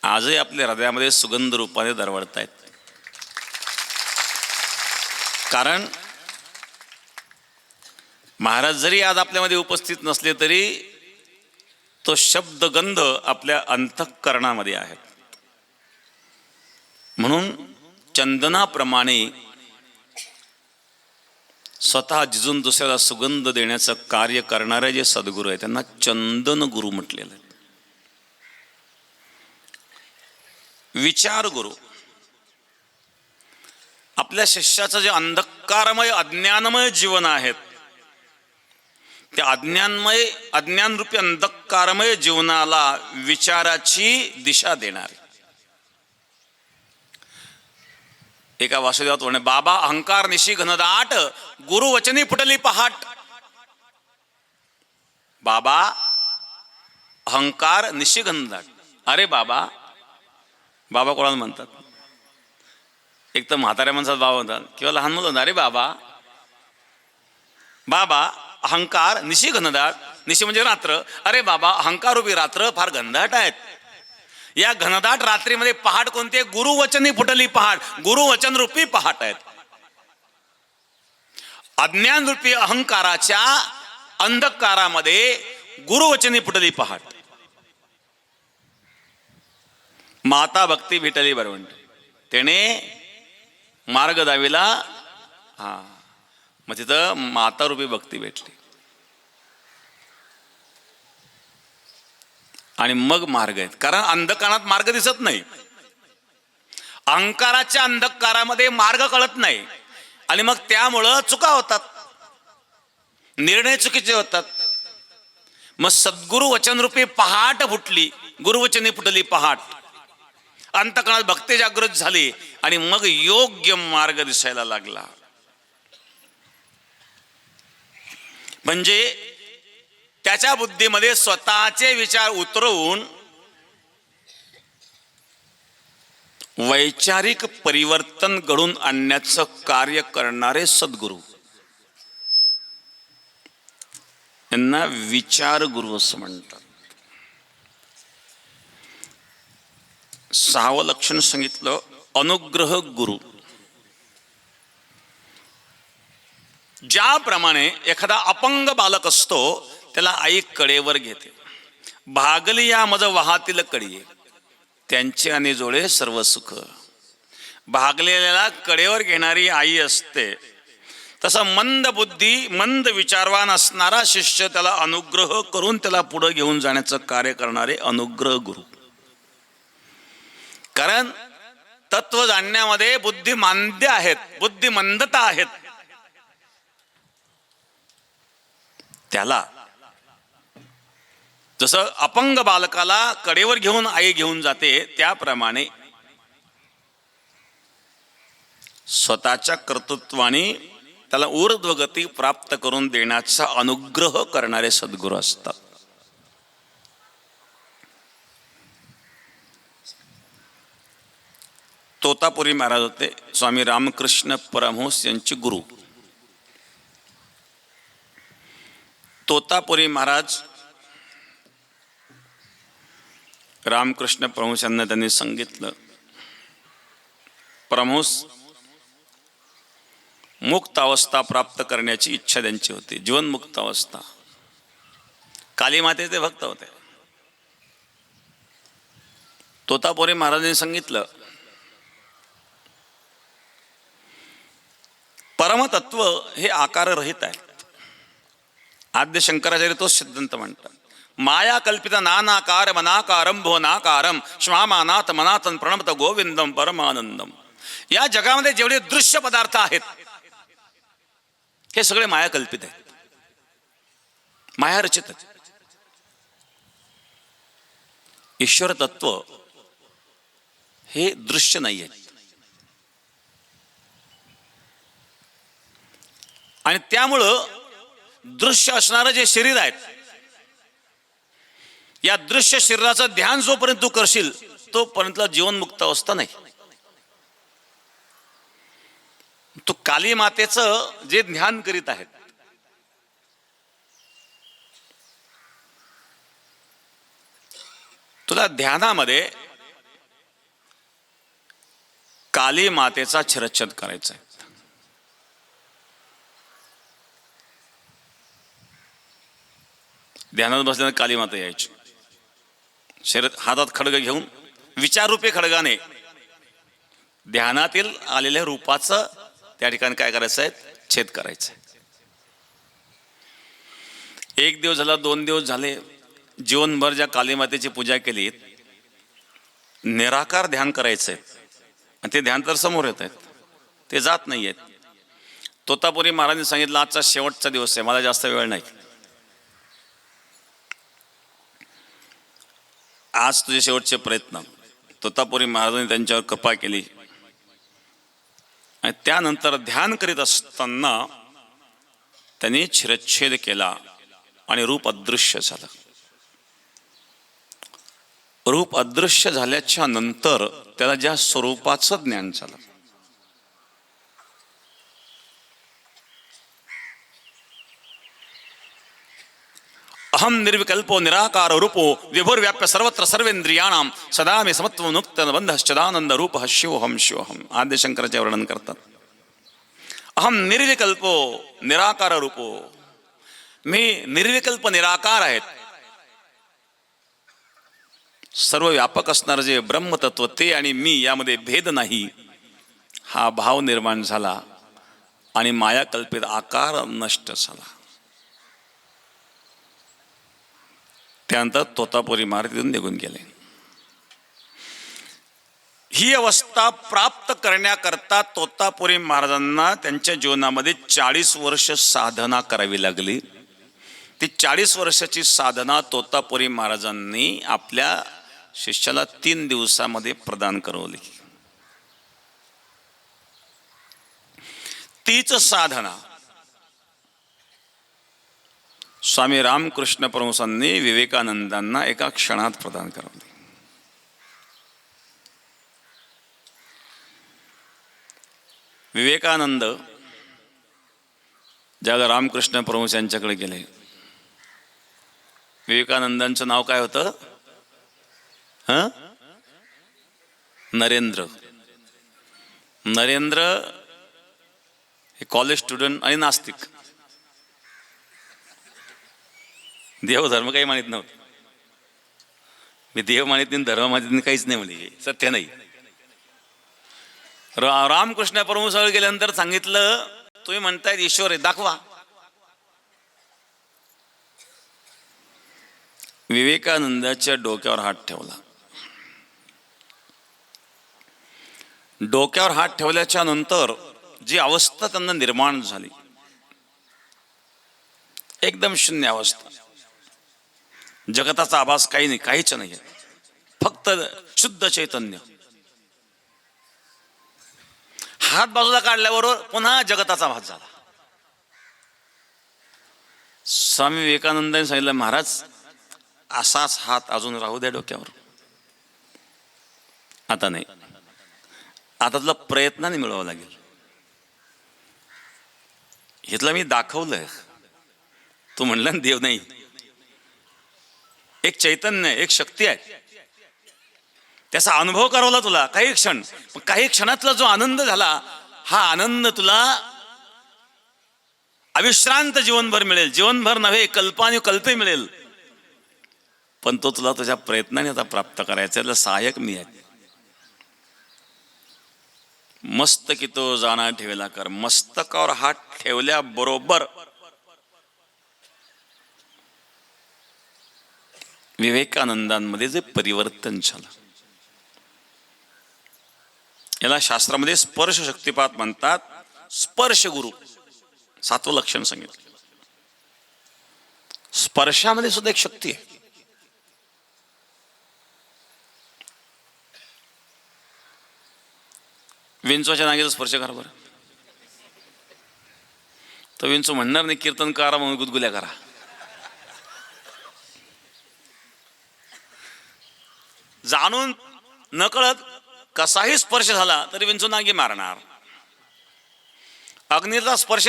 आजही आपल्या हृदयामध्ये सुगंध रूपाने दरवळत आहेत. कारण महाराज जरी आज आपल्यामध्ये उपस्थित नसले तरी तो शब्दगंध आपल्या अंतःकरणामध्ये आहे. म्हणून चंदनाप्रमाणे स्वतः झिजून दुसऱ्याला सुगंध देण्याचं कार्य करणारे जे सद्गुरू आहेत त्यांना चंदन गुरु म्हटलेलं आहे. विचार गुरु, आपल्या शिष्याचं जे अंधकारमय अज्ञानमय जीवन आहेत त्या अज्ञानरूपी अंधकारमय जीवनाला विचाराची दिशा देणारे. एका वासुदेवात म्हणे, बाबा अहंकार निशी घनदाट, गुरु वचनी फुटली पहाट. बाबा अहंकार निशी घनदाट. अरे बाबा, बाबा कोणाला म्हणतात? एक तर म्हाताऱ्या माणसात बाबा म्हणतात किंवा लहान मुलं, अरे बाबा. बाबा अहंकार निशी घनदाट, निशी म्हणजे रात्र. अरे बाबा, अहंकार रूपी रात्र फार घनदाट आहेत. या घनदाट रात्रीमध्ये पहाट कोणती आहे? गुरुवचनी फुटली पहाट. गुरुवचन रूपी पहाट आहेत. अज्ञान रूपी अहंकाराच्या अंधकारामध्ये गुरुवचनी फुटली पहाट. माता भक्ती भेटली बरवंट, त्याने मार्ग दाविला. मग तिथं माता रूपी भक्ती भेटली आणि मग मार्ग आहेत. कारण अंधकारात मार्ग दिसत नाही, अहंकाराच्या अंधकारामध्ये मार्ग कळत नाही आणि मग त्यामुळं चुका होतात, निर्णय चुकीचे होतात. मग सद्गुरु वचनरूपी पहाट फुटली, गुरुवचनी फुटली पहाट. अंतकाळात भक्ती जागृत झाली आणि मग योग्य मार्ग दिसायला लागला. म्हणजे त्याच्या बुद्धीमध्ये स्वतःचे विचार उतरवून वैचारिक परिवर्तन घडून आणण्याचं कार्य करणारे सद्गुरू यांना विचार गुरु असं म्हणतात. 6वं लक्षण सांगितलं, अनुग्रह गुरु. ज्याप्रमाणे एखादा अपंग बालक असतो त्याला आई कडेवर घेते. भागली या मज वाहातील कडी, त्यांचे आणि जोडे सर्व सुख. भागलेल्याला कडेवर घेणारी आई असते. तसं मंद बुद्धी मंद विचारवान असणारा शिष्य त्याला अनुग्रह करून त्याला पुढे घेऊन जाण्याचं कार्य करणारे अनुग्रह गुरु. कारण तत्व जाणण्यामध्ये बुद्धिमांद्य आहेत, बुद्धिमंदता आहेत. त्याला जसं अपंग बालकाला कडेवर घेऊन आई घेऊन जाते, त्याप्रमाणे स्वतःच्या कर्तृत्वाने त्याला ऊर्ध्वगती प्राप्त करून देण्याचा अनुग्रह करणारे सद्गुरू असतात. तोतापुरी महाराज होते, स्वामी रामकृष्ण परमहंस यांचे गुरु. तोतापुरी महाराज रामकृष्ण परमहंस यांना त्यांनी सांगितलं, परमहंस मुक्त अवस्था प्राप्त करण्याची इच्छा त्यांची होती, जीवनमुक्त अवस्था. काली मातेचे भक्त होते. तोतापुरी महाराजांनी सांगितलं, परमतत्व हे आकाररहित आहे. आद्य शंकराचार्य तोच सिद्धांत म्हणतात. माया कल्पित नानाकार मनाकारम भुवनाकारम श्वामानाथ मनाथन प्रणमत गोविंदम परमानंदम. या जगामध्ये जेवढे दृश्य पदार्थ आहेत हे सगळे माया कल्पित आहेत, माया रचित आहेत. ईश्वर तत्व हे दृश्य नाही आहे. आणि त्यामुळं दृश्य असणारं जे शरीर आहेत, या दृश्य शरीराचं ध्यान जोपर्यंत तू करशील तोपर्यंत जीवनमुक्त अवस्था नाही. तू काली मातेचं जे ध्यान करीत आहेत, तुला ध्यानामध्ये काली मातेचा शिरच्छेद करायचा आहे. ध्यानात बसल्याने काली माता यायची. शरीरात हातात खडग घेऊन विचाररूपी खडगाने ध्यानातील आलेल्या रूपाचं त्या ठिकाणी काय करायचं आहे, छेद करायचं आहे. 1 दिवस झाला, 2 दिवस झाले, जीवनभर ज्या काली मातेची पूजा केली, निराकार ध्यान करायचं आहे. आणि ते ध्यान तर समोर येत आहेत, ते जात नाही आहेत. तोतापुरी महाराजांनी सांगितलं, आजचा शेवटचा दिवस आहे, मला जास्त वेळ नाही, आज तुझे शेवटचे प्रयत्न. तोतापुरी महाराजांनी त्यांच्यावर कृपा केली आणि त्यानंतर ध्यान करीत असताना त्यांनी शिरच्छेद केला आणि रूप अदृश्य झालं. रूप अदृश्य झाल्याच्या नंतर त्याला ज्या स्वरूपाचं ज्ञान झालं, अहम निर्विकल्पो निराकार रूपो विभुर्व्याप्य सर्वत्र सर्वेंद्रियाणाम सदा मे समत्व मुक्त बंधश्चदानंद रूप शिवोहम शिवोहम. आद्य शंकराचे वर्णन करतात. अहम निर्विकल्पो निराकार रूपो, मी निर्विकल्प निराकार आहेत. सर्व व्यापक असणारं जे ब्रह्मतत्व ते आणि मी यामध्ये भेद नाही, हा भाव निर्माण झाला आणि माया कल्पित आकार नष्ट झाला. त्यानंतर तोतापुरी महाराज तिथून निघून गेले. ही अवस्था प्राप्त करण्याकरता तोतापुरी महाराजांना त्यांच्या जीवनामध्ये 40 वर्ष साधना करावी लागली. ती 40 वर्षाची साधना तोतापुरी महाराजांनी आपल्या शिष्याला 3 दिवसामध्ये प्रदान करवली. तीच साधना स्वामी रामकृष्ण परमहंसांनी विवेकानंदांना एका क्षणात प्रदान करवली. विवेकानंद ज्याला रामकृष्ण परमहंस यांच्याकडे गेले, विवेकानंदांचं नाव काय होतं? नरेंद्र. नरेंद्र हे कॉलेज स्टुडंट आणि नास्तिक, देव धर्म काही मानित नव्हतं. मी देव मानित नाही, धर्म मानित नाही, काहीच नाही म्हणजे सत्य नाही. रामकृष्ण परमहंसाकडे गेल्यानंतर सांगितलं, तुम्ही म्हणतायत ईश्वर आहे, दाखवा. विवेकानंदाच्या डोक्यावर हात ठेवला. डोक्यावर हात ठेवल्याच्या नंतर जी अवस्था त्यांना निर्माण झाली, एकदम शून्य अवस्था, जगताचा आभास काही नाही, काहीच नाही, फक्त शुद्ध चैतन्य. हात बाजूला काढल्याबरोबर पुन्हा जगताचा आभास झाला. स्वामी विवेकानंदांनी सांगितलं, महाराज असाच हात अजून राहू द्या डोक्यावर, आता नाही, आता तुला प्रयत्नाने मिळवावं लागेल. इथलं मी दाखवलंय, तू म्हणला ना देव नाही, एक चैतन्य, एक शक्ती आहे. त्याचा अनुभव करवला तुला काही क्षण, काही क्षणातला जो आनंद झाला, हा आनंद तुला अविश्रांत जीवनभर मिळेल. जीवनभर नव्हे, कल्पानुकल्पे मिळेल. पण तो तुला तुझ्या प्रयत्नाने आता प्राप्त करायचा. त्याला सहाय्यक मी आहे. मस्तकी तो जाणा ठेवला कर. मस्तकावर हात ठेवल्याबरोबर विवेकानंदांमध्ये जे परिवर्तन झालं, याला शास्त्रामध्ये स्पर्श शक्तिपात म्हणतात. स्पर्श गुरु 7वं लक्षण सांगितलं. स्पर्शामध्ये सुद्धा एक शक्ती आहे. विंचूच्या नागेला स्पर्श करा बरं, तर विंचू म्हणणार नाही कीर्तन करा म्हणून गुदगुल्या करा. जाणून नकळत कसाही स्पर्श झाला तरी विंचू नागी मारणार. अग्नीचा स्पर्श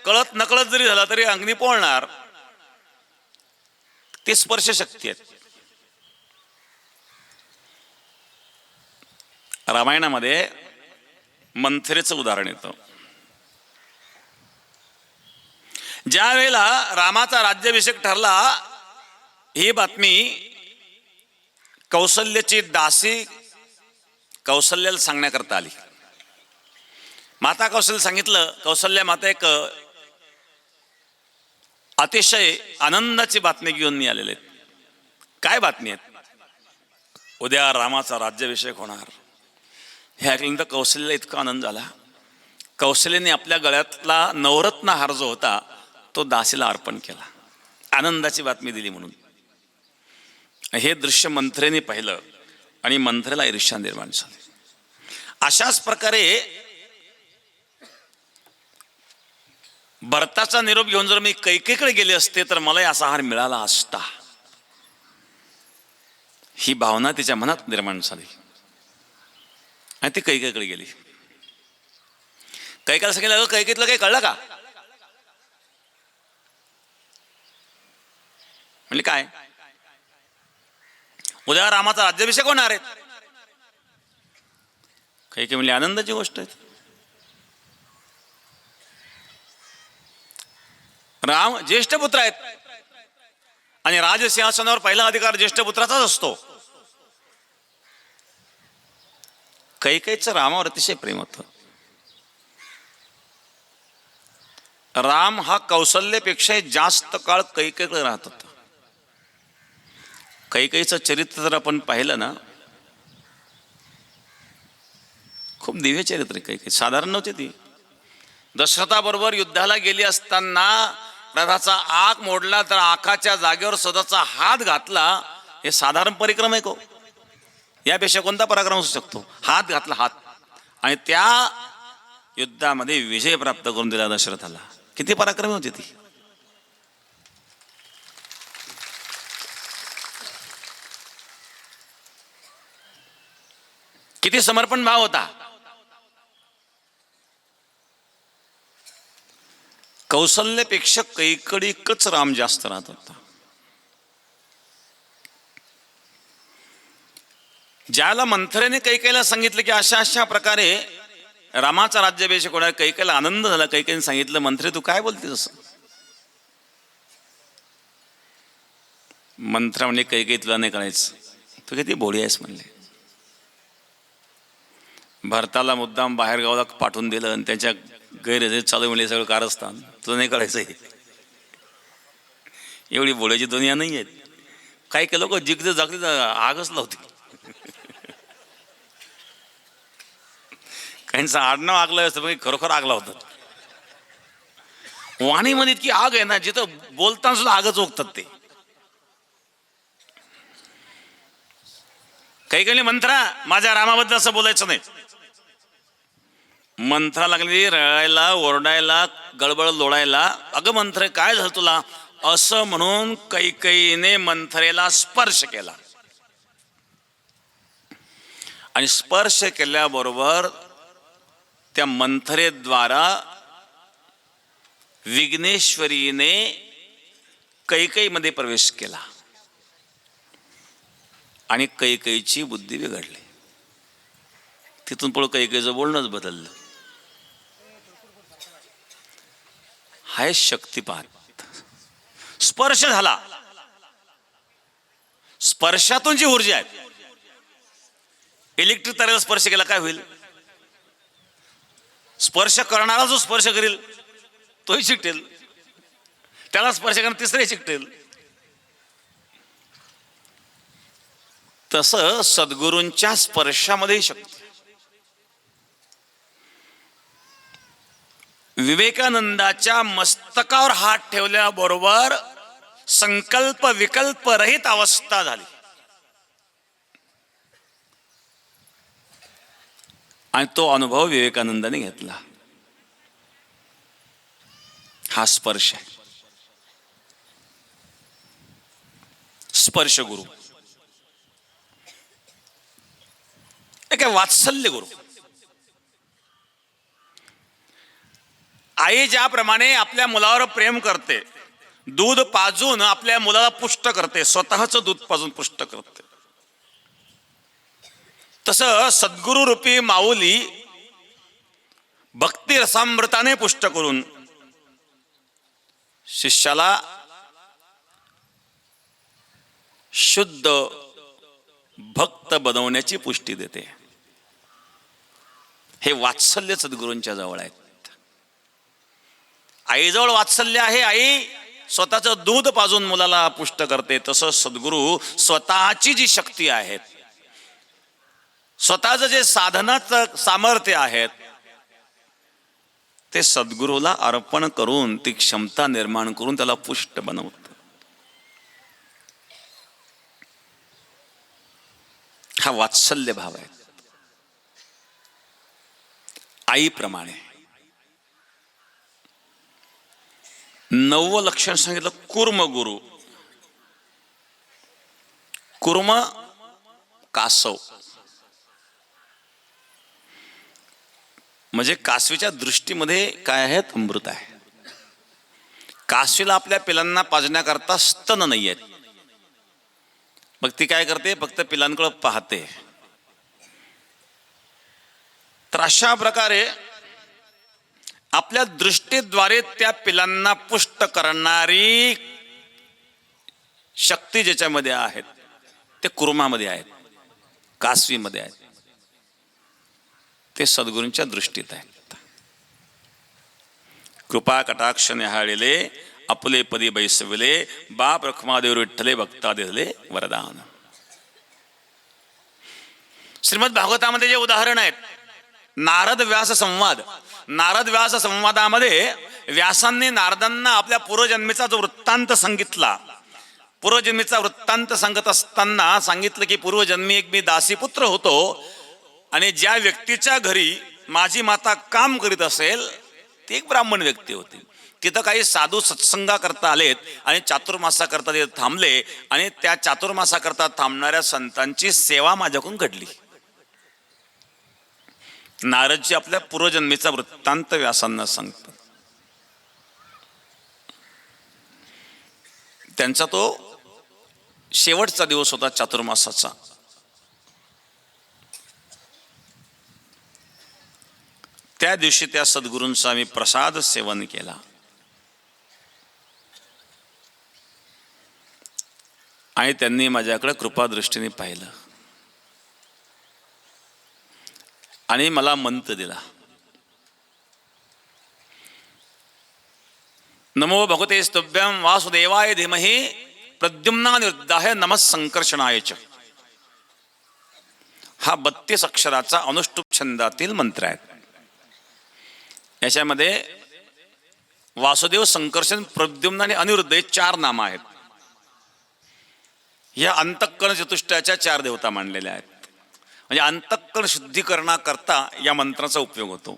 कळत नकळत जरी झाला तरी अग्नी पोळणार. ते स्पर्श शक्ती आहेत. रामायणामध्ये मंथरेचं उदाहरण येतं. ज्या वेळेला रामाचा राज्याभिषेक ठरला, ही बातमी कौसल्याची दासी कौसल्याला सांगण्याकरता आली. माता कौशल्य सांगितलं. कौशल्या माता एक अतिशय आनंदाची बातमी घेऊन मी आलेले आहेत. काय बातमी आहेत? उद्या रामाचा राज्याभिषेक होणार. हे ऐकल्यानंतर कौशल्याला इतका आनंद झाला. कौशल्याने आपल्या गळ्यातला नवरत्न हार जो होता तो दासीला अर्पण केला, आनंदाची बातमी दिली म्हणून. हे दृश्य मंथरेने पाहिलं आणि मंथरेला ईर्ष्या निर्माण झाली. अशाच प्रकारे भरताचा निरोप घेऊन जर मी कैकेकडे गेले असते तर मलाही असा हार मिळाला असता, ही भावना तिच्या मनात निर्माण झाली आणि ती कैकेकडे गेली. कैकेला सांगितलं, अगं कैकेतलं काही कळलं का? म्हणजे काय? उद्या रामाचा राज्याभिषेक होणार आहे. कैके म्हणले, आनंदाची गोष्ट आहे. राम ज्येष्ठ पुत्र आहेत आणि राजसिंहासनावर पहिला अधिकार ज्येष्ठ पुत्राचाच असतो. कैकेचं रामावर अतिशय प्रेम होतं. राम हा कौशल्यापेक्षा जास्त काळ कैकेकडे राहत होता. कैकेयीचं चरित्र जर आपण पाहिलं ना, खूप दिव्य चरित्र. कैकेयी साधारण नव्हती ती. दशरथाबरोबर युद्धाला गेली असताना रथाचा आक मोडला तर आकाच्या जागेवर स्वतःचा हात घातला. हे साधारण परिक्रम आहे को? यापेक्षा कोणता पराक्रम असू शकतो? हात घातला, हात, आणि त्या युद्धामध्ये विजय प्राप्त करून दिला दशरथाला. किती पराक्रमी होती ती. किती समर्पण भाव होता. कौशल्यापेक्षा कैकेयीकच राम जास्त राहत होता. ज्याला मंथरेने कैकेयीला सांगितलं की अशा अशा प्रकारे रामाचा राज्याभिषेक होणार, कैकेयीला आनंद झाला. कैकेयीने सांगितलं, मंथरे तू काय बोलतेस असं? मंथरा म्हणजे कैकेयी तुला नाही कळायचं, तू किती भोळी आहेस म्हणले. भरताला मुद्दाम बाहेर गावाला पाठवून दिलं आणि त्याच्या गैरहजेरीत चालू म्हणले सगळं कारस्थान. तुला नाही कळायचं हे. एवढी भोळ्याची दुनिया नाही आहेत. काही काही लोक जिगते जागते आगच लावते. काहींचं आडनाव आगलं असतं पण खरोखर आग लावतात. वाणीमध्ये इतकी आग आहे ना, जिथं बोलताना सुद्धा आगच ओकतात ते. काही काही मंत्रा माझ्या रामाबद्दल असं बोलायचं नाही. मंत्रा लागली रडायला, ओरडायला, गडबड लोळायला. अगं मंत्रे काय झालं तुला? असं म्हणून कैकेयीने मंथरेला स्पर्श केला आणि स्पर्श केल्याबरोबर त्या मंथरेद्वारा विघ्नेश्वरीने कैकेयीमध्ये प्रवेश केला आणि कैकेयीची बुद्धी बिघडली. तिथून पुढे कैकेयीचं बोलणंच बदललं. हाय शक्तिपात. स्पर्श झाला, स्पर्शातून जी ऊर्जा आहे, इलेक्ट्रिक तारेला स्पर्श केला काय होईल? स्पर्श करणारा जो स्पर्श करेल तोही चिकटेल, त्याला स्पर्श करणार तिसरे चिकटेल. तसं सद्गुरूंच्या स्पर्शामध्ये शक्ती. विवेकानंदाच्या मस्तकावर हात ठेवल्याबरोबर संकल्प विकल्प रहित अवस्था झाली आणि तो अनुभव विवेकानंदाने घेतला. हा स्पर्श आहे. स्पर्श गुरु एक वात्सल्य गुरु. आई ज्याप्रमाणे आपल्या मुलावर प्रेम करते, दूध पाजून आपल्या मुलाला पुष्ट करते, स्वतःच दूध पाजून पुष्ट करते, तसं सद्गुरु रूपी माऊली भक्ती रसामृताने पुष्ट करून शिष्याला शुद्ध भक्त बनवण्याची पुष्टी देते. हे वात्सल्य सद्गुरूंच्या जवळ आहेत. आईजवळ वात्सल्य आहे, आई स्वतःचं दूध पाजून मुलाला पुष्ट करते. तसं सद्गुरू स्वतःची जी शक्ती आहे, स्वतःचं जे साधनाचं सामर्थ्य आहेत, ते सद्गुरूला अर्पण करून ती क्षमता निर्माण करून त्याला पुष्ट बनवत. हा वात्सल्य भाव आहे. आईप्रमाणे 9 लक्षण सांगितलं. कुर्म गुरु. कुर्म कासव म्हणजे कासवीच्या दृष्टीमध्ये काय आहेत? अमृत आहे. कासवीला आपल्या पिलांना पाजण्याकरता स्तन नाही आहेत. मग ती काय करते? फक्त पिलांकडे पाहते. तर अशा प्रकारे आपल्या दृष्टीद्वारे त्या पिलांना पुष्ट करणारी शक्ती ज्याच्यामध्ये आहेत ते कुर्मामध्ये आहेत, कासवीमध्ये आहेत. ते सद्गुरूंच्या दृष्टीत आहेत. कृपा कटाक्ष निहाळिले आपले पदी बैसविले, बाप रखमादेव विठ्ठले भक्ता दिले वरदान. श्रीमद भागवतामध्ये जे उदाहरण आहेत, नारद व्यास संवाद. नारद व्यास संवादामध्ये व्यासांनी नारदांना आपल्या पूर्वजन्मीचा जो वृत्तांत सांगितला, पूर्वजन्मीचा वृत्तांत सांगत असताना सांगितलं की पूर्वजन्मी एक मी दासीपुत्र होतो आणि ज्या व्यक्तीच्या घरी माझी माता काम करीत असेल ती एक ब्राह्मण व्यक्ती होती. तिथं काही साधू सत्संगा करता आलेत आणि चातुर्मासा करता ते थांबले आणि त्या चातुर्मासा करता थांबणाऱ्या संतांची सेवा माझ्याकडून घडली. नारदजी आपल्या पूर्वजन्मीचा वृत्तांत व्यासांना सांगतात. त्यांचा तो शेवटचा दिवस होता चातुर्मासाचा. त्या दिवशी त्या सद्गुरूंचा मी प्रसाद सेवन केला आणि त्यांनी माझ्याकडे कृपादृष्टीने पाहिलं आणि मला मंत्र दिला. नमो भगवते स्तुभ्यं वासुदेवाय धीमहि प्रद्युम्नानिरुद्धाय नमः संकर्षणाय च. हा 32 अक्षराचा अनुष्टुप छंदातील मंत्र आहे. याच्यामध्ये वासुदेव, संकर्षण, प्रद्युम्न आणि अनिरुद्ध हे 4 नाम आहेत. या अंतःकरण चतुष्टयाच्या 4 देवता मानलेल्या आहेत. म्हणजे अंतःकरण शुद्धीकरणाकरता या मंत्राचा उपयोग होतो.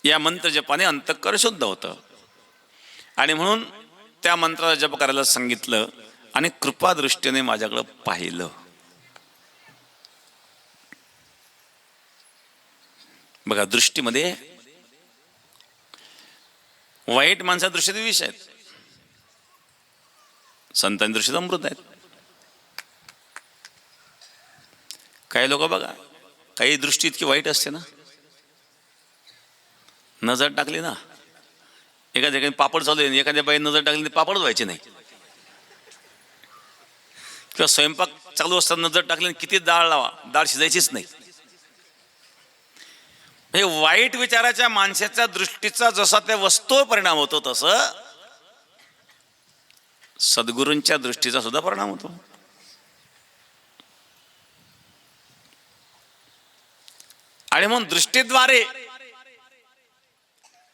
या मंत्र जपाने अंतःकरण शुद्ध होतं आणि म्हणून त्या मंत्राचा जप करायला सांगितलं आणि कृपादृष्टीने माझ्याकडं पाहिलं. बघा, दृष्टीमध्ये वाईट माणसा दृष्टीत विष आहेत. संतांच्या दृष्टीत अमृत आहेत. काही लोक बघा, काही दृष्टी इतकी वाईट असते ना, नजर टाकली ना, एखाद्या ठिकाणी पापड चालू आहे, एखाद्या बाई नजर टाकली ते पापडच व्हायचे नाही. किंवा स्वयंपाक चालू असताना नजर टाकली, किती डाळ लावा, डाळ शिजायचीच नाही. हे वाईट विचाराच्या माणसाच्या दृष्टीचा जसा त्या वस्तूवर परिणाम होतो, तसं सद्गुरूंच्या दृष्टीचा सुद्धा परिणाम होतो. आणि म्हणून दृष्टीद्वारे,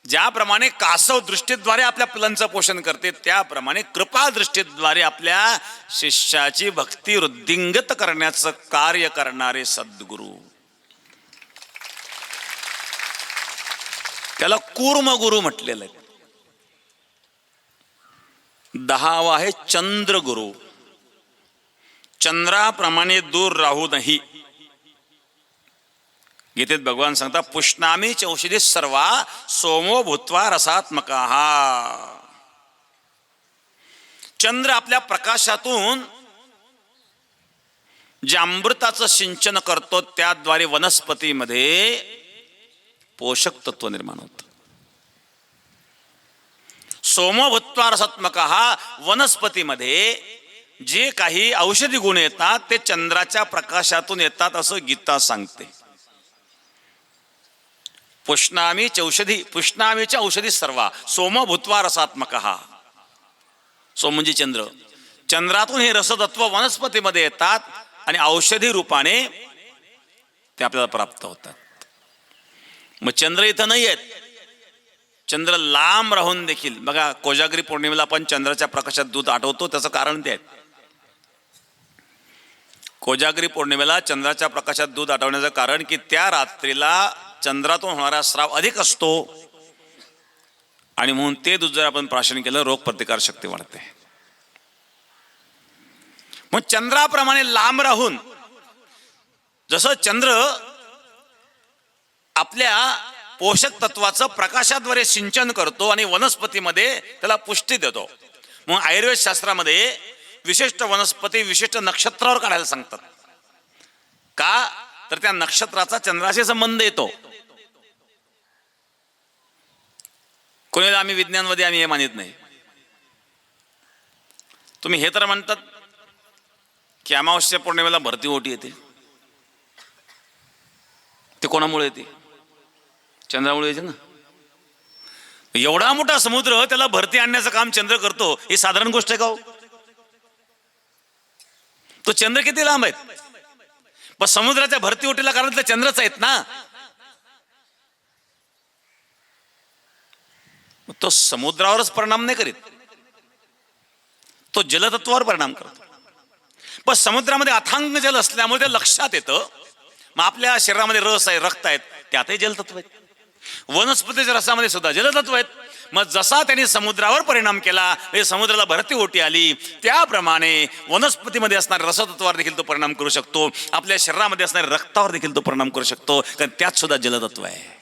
ज्याप्रमाणे कासव दृष्टीद्वारे आपल्या पिलांचं पोषण करते, त्याप्रमाणे कृपा दृष्टीद्वारे आपल्या शिष्याची भक्ती वृद्धिंगत करण्याचं कार्य करणारे सद्गुरू, त्याला कूर्म गुरु म्हटलेलं आहे. 10वा आहे चंद्रगुरु. चंद्राप्रमाणे दूर राहू नाही. गीतेत भगवान सांगतात, पुष्णामी चौषधी सर्वा सोमो भूत्वा रसात्मका. चंद्र आपल्या प्रकाशातून जे अमृताचं सिंचन करतो, त्याद्वारे वनस्पतीमध्ये पोषक तत्व निर्माण होतं. सोमो भूत्वा रसात्मका. वनस्पतीमध्ये जे काही औषधी गुण येतात ते चंद्राच्या प्रकाशातून येतात, असं गीता सांगते. पुष्णामीच्या औषधी सर्वा सोम भूत्वा रसात्मका. सोम म्हणजे चंद्र. चंद्रातून हे रसतत्व वनस्पतीमध्ये येतात आणि औषधी रूपाने ते आपल्याला प्राप्त होतात. मग चंद्र इथं नाही आहेत, चंद्र लांब राहून देखील. बघा, कोजागिरी पौर्णिमेला आपण चंद्राच्या प्रकाशात दूध आठवतो, त्याचं कारण ते आहे. कोजागिरी पौर्णिमेला चंद्राच्या प्रकाशात दूध आठवण्याचं कारण की त्या रात्रीला चंद्रातून होणारा स्राव अधिक असतो आणि म्हणून ते दूध जर आपण प्राशन केलं, रोग प्रतिकार शक्ती वाढते. मग चंद्राप्रमाणे लांब राहून, जसं चंद्र आपल्या पोषक तत्वाचं प्रकाशाद्वारे सिंचन करतो आणि वनस्पतीमध्ये त्याला पुष्टी देतो, मग आयुर्वेद शास्त्रामध्ये विशिष्ट वनस्पती विशिष्ट नक्षत्रावर काढायला सांगतात. का तर त्या नक्षत्राचा चंद्राशी संबंध येतो. कोणाला आम्ही विज्ञानमध्ये आम्ही हे मानित नाही. तुम्ही हे तर म्हणतात की अमावस्या पौर्णिमेला भरती ओटी येते, ते कोणामुळे येते? चंद्रामुळे येते ना. एवढा मोठा समुद्र, त्याला भरती आणण्याचं काम चंद्र करतो, ही साधारण गोष्ट आहे का हो? तो चंद्र किती लांब आहेत, पण समुद्राच्या भरती ओटीला कारण ते चंद्रच आहेत ना. तो समुद्रावरच परिणाम नाही करीत, तो जलतत्वावर परिणाम करतो. पण समुद्रामध्ये अथांग जल असल्यामुळे ते लक्षात येतं. मग आपल्या शरीरामध्ये रस आहे, रक्त आहेत, त्यातही जलतत्व आहेत. वनस्पतीच्या रसामध्ये सुद्धा जलतत्व आहेत. मग जसा त्यांनी समुद्रावर परिणाम केला, समुद्राला भरती ओटी आली, त्याप्रमाणे वनस्पतीमध्ये असणाऱ्या रसतत्वावर देखील तो परिणाम करू शकतो. आपल्या शरीरामध्ये असणाऱ्या रक्तावर देखील तो परिणाम करू शकतो, कारण त्यात सुद्धा जलतत्व आहे.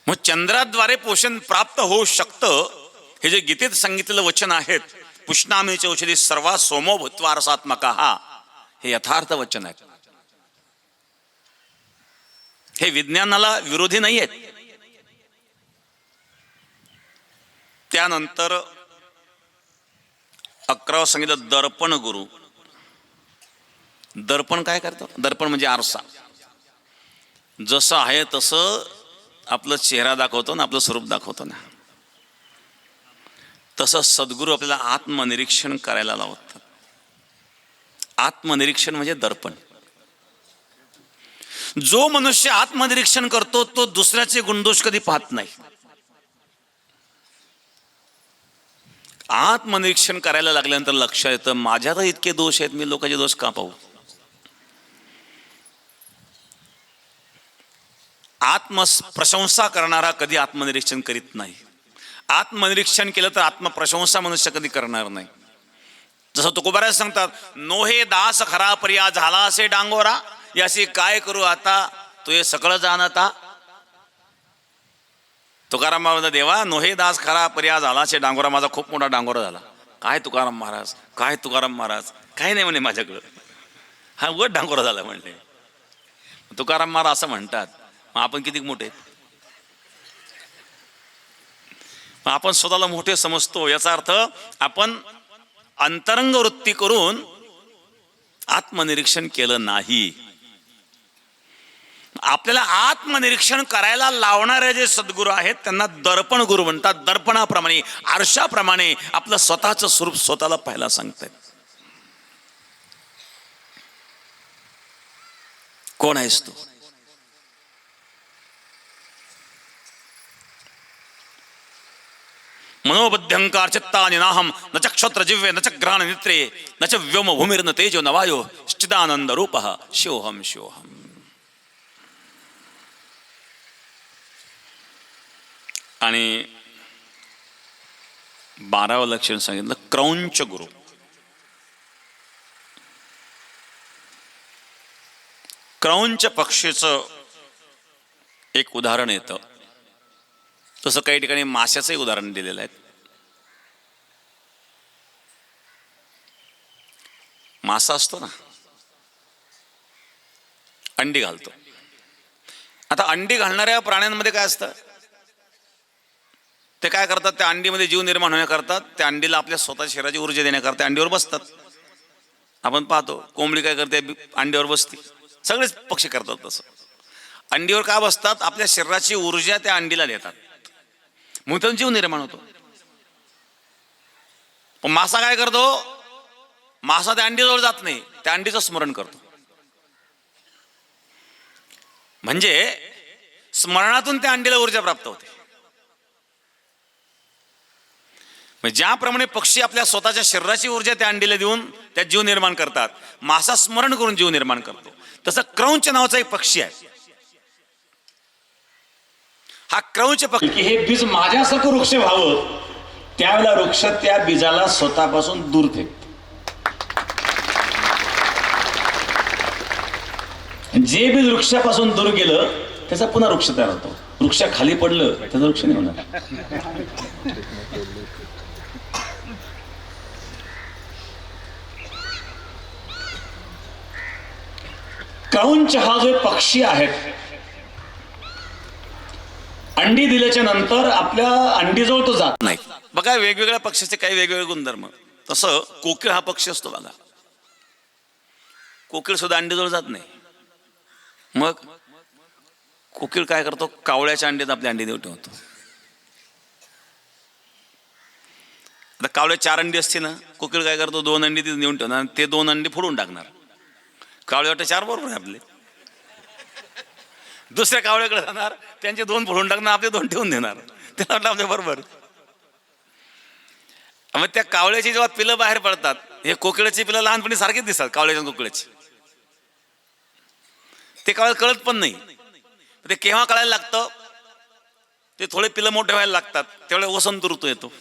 मग चंद्राद्वारे पोषण प्राप्त होऊ शकतं. हे जे गीतेत सांगितलेलं वचन आहेत, पुष्णामीच्या औषधी सर्वा सोमो भूत्वा रसात्मका, हे यथार्थ वचन आहे. हे विज्ञानाला विरोधी नाही आहेत. त्यानंतर 11वं सांगितलं दर्पण गुरु. दर्पण काय करतो? दर्पण म्हणजे आरसा. जसं आहे तसं आपलं चेहरा दाखवतो ना, आपलं स्वरूप दाखवतो ना, तसं सद्गुरू आपल्याला आत्मनिरीक्षण करायला लावतात. आत्मनिरीक्षण म्हणजे दर्पण. जो मनुष्य आत्मनिरीक्षण करतो तो दुसऱ्याचे गुणदोष कधी पाहत नाही. आत्मनिरीक्षण करायला लागल्यानंतर लक्षात येतं, माझ्यात इतके दोष आहेत, मी लोकांचे दोष का पाहू? आत्मप्रशंसा करणारा कधी आत्मनिरीक्षण करीत नाही. आत्मनिरीक्षण केलं तर आत्मप्रशंसा मनुष्य कधी करणार नाही. जसं तुकोबाराज सांगतात, नोहे दास खरा पर्या झाला असे डांगोरा, याशी काय करू आता, तू हे सगळं जाणता. तुकाराम महाराज देवा नोहे दास खरा पर्या झाला शे डांगोरा, माझा खूप मोठा डांगोरा झाला. काय तुकाराम महाराज, काय तुकाराम महाराज, काही नाही म्हणे माझ्याकडं, हा उघड डांगोरा झाला म्हणले. तुकाराम महाराज असं म्हणतात, मग आपण किती मोठे, आपण स्वतःला मोठे समजतो. याचा अर्थ आपण अंतरंग वृत्ती करून आत्मनिरीक्षण केलं नाही. आपल्याला आत्मनिरीक्षण करायला लावणारे जे सद्गुरू आहेत त्यांना दर्पण गुरु म्हणतात. दर्पणाप्रमाणे, आरशाप्रमाणे आपलं स्वतःचं स्वरूप स्वतःला पाहायला सांगतात. कोण आहेस तू? मनोबुद्ध्यंकार चित्तानि नाहम न च क्षत्र जिव्ये न च घ्राण नेत्रे न च व्योम भूमिर्न तेजो न वायो चिदानंद रूपः शिवहम शिवहम. आणि 12वं लक्षण सांगितलं क्रौंच गुरु. क्रौंच पक्षीचं एक उदाहरण येतं. तसं काही ठिकाणी माशाचंही उदाहरण दिलेलं आहे. मासा असतो ना, अंडी घालतो. आता अंडी घालणाऱ्या प्राण्यांमध्ये काय असतं, ते काय करतात, त्या अंडीमध्ये जीव निर्माण होण्याकरता त्या अंडीला आपल्या स्वतःच्या शरीराची ऊर्जा देण्याकरता अंडीवर बसतात. आपण पाहतो कोंबडी काय करते, अंडीवर बसते. सगळेच पक्षी करतात तसं. अंडीवर का बसतात, आपल्या शरीराची ऊर्जा त्या अंडीला देतात, म्हणून त्यातून जीव निर्माण होतो. पण मासा काय करतो, मासा त्या अंडीजवळ जात नाही, त्या अंडीचं स्मरण करतो. म्हणजे स्मरणातून त्या अंडीला ऊर्जा प्राप्त होते. ज्याप्रमाणे पक्षी आपल्या स्वतःच्या शरीराची ऊर्जा त्या अंडीला देऊन त्यात जीव निर्माण करतात, मासा स्मरण करून जीव निर्माण करतो. तसं क्रौंच नावाचा एक पक्षी आहे. हा क्रौंच पक्षी, की हे बीज माझ्यासारखं वृक्ष व्हावं, त्यावेळेला वृक्ष त्या बीजाला स्वतःपासून दूर फेकतो. जे बीज वृक्षापासून दूर गेलं त्याचा पुन्हा वृक्ष तयार होतो. वृक्ष खाली पडलं त्याचा वृक्ष नाही होणार. क्रौंच हा जो पक्षी आहे, अंडी दिल्याच्या नंतर आपल्या अंडीजवळ तो जात नाही. बघा वेगवेगळ्या पक्षाचे काही वेगवेगळे गुणधर्म. तसं कोकिळ हा पक्षी असतो बघा, कोकिळ सुद्धा अंडीजवळ जात नाही. मग कोकिळ काय करतो, कावळ्याच्या अंडीत आपल्या अंडी देऊ ठेवतो. आता कावळ्या 4 अंडी असते ना, कोकिळ काय करतो, 2 अंडी तिथे देऊन ठेवणार, ते 2 अंडी फोडून टाकणार. कावळे वाटतं 4 बरोबर आहे आपले. दुसऱ्या कावळ्याकडे जाणार, त्यांचे 2 फोडून टाकणार, आपले 2 ठेवून देणार. त्याला वाटलं आपल्या बरोबर. मग त्या कावळ्याची जेव्हा पिलं बाहेर पडतात, हे कोकिळाची पिलं लहानपणी सारखीच दिसतात कावळ्याच्या कोकिळाची. ते कावळ्याला कळत पण नाही. ते केव्हा कळायला लागतं, ते थोडे पिलं मोठे व्हायला लागतात, त्यावेळेला वसंत ऋतू येतो.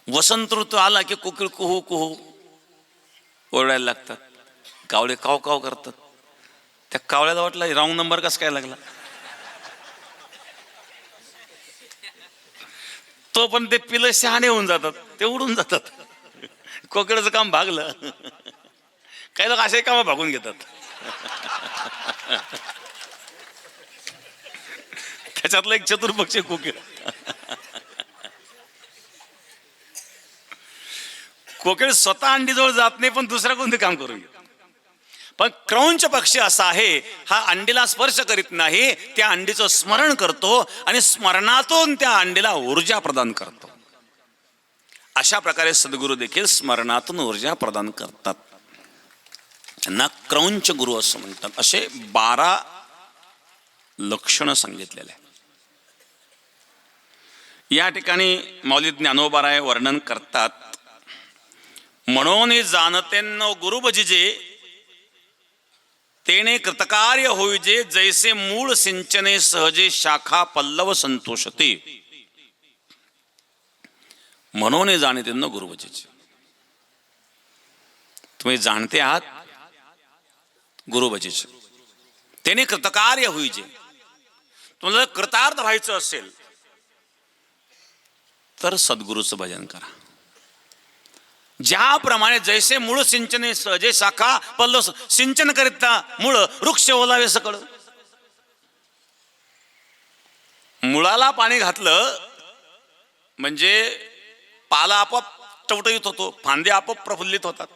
वसंत ऋतू आला की कोकिळ कुहू कुहू ओरडायला लागतात, कावळे काव काव करतात. त्या कावळ्याला वाटलं रॉंग नंबर कसा काय लागला, तो पण ते पिलं शहाणे होऊन जातात, ते उडून जातात. कोकिळाचं काम भागलं. काही लोक असे काम भागून घेतात. त्याच्यातलं एक चतुर्पक्षी कोकिळ. कोकिळ स्वतः अंडीजवळ जात नाही, पण दुसऱ्या कोणते काम करून घेतो. पण क्रौंच पक्षी असा आहे, हा अंडीला स्पर्श करीत नाही, त्या अंडीचं स्मरण करतो आणि स्मरणातून त्या अंडीला ऊर्जा प्रदान करतो. अशा प्रकारे सद्गुरू देखील स्मरणातून ऊर्जा प्रदान करतात. त्यांना क्रौंच गुरु असं म्हणतात. असे 12 लक्षणं सांगितलेले आहे. या ठिकाणी मौली ज्ञानोबाराय वर्णन करतात. म्हणून जाणतेन गुरु भजिजे तेने कृतकार्य होईजे, जैसे मूळ सिंचने सहजे शाखा पल्लव संतोषते. म्हणून जाणतेन गुरु भजिजे. तुम्ही जाणते आहात गुरु भजिजे, तेने कृतकार्य होईजे. तुम्हाला कृतार्थ व्हायचं असेल तर सद्गुरूचं भजन करा. ज्याप्रमाणे जैसे मूळ सिंचने जे शाखा पल्लव सिंचन करिता मूळ वृक्ष ओलावे सकळ. मुळाला पाणी घातलं म्हणजे पाला आपोआप टवटवीत होतो, फांदे आपोआप प्रफुल्लित होतात.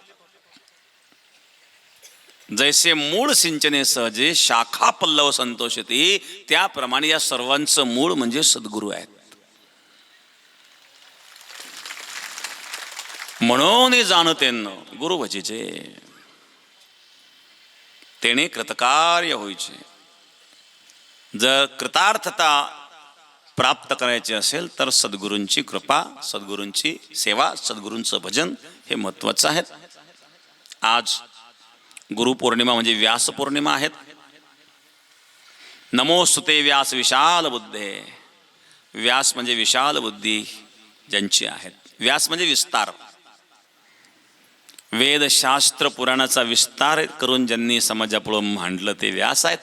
जैसे मूळ सिंचने सहजे शाखा पल्लव संतोषती, त्याप्रमाणे या सर्वांचं मूळ म्हणजे सद्गुरू आहेत. म्हणून जाणतेन गुरु भजीचे तेने कृतकार्य होईचे. जर कृतार्थता प्राप्त करायची असेल तर सद्गुरूंची कृपा, सद्गुरूंची सेवा, सद्गुरूंचं भजन हे महत्वाचं आहे. आज गुरुपौर्णिमा म्हणजे व्यास पौर्णिमा आहेत. नमोस्तुते व्यास विशाल बुद्धे. व्यास म्हणजे विशाल बुद्धी ज्यांची आहेत. व्यास म्हणजे विस्तार. वेद शास्त्र पुराणाचा विस्तार करून ज्यांनी समाजापुढे मांडलं ते व्यास आहेत.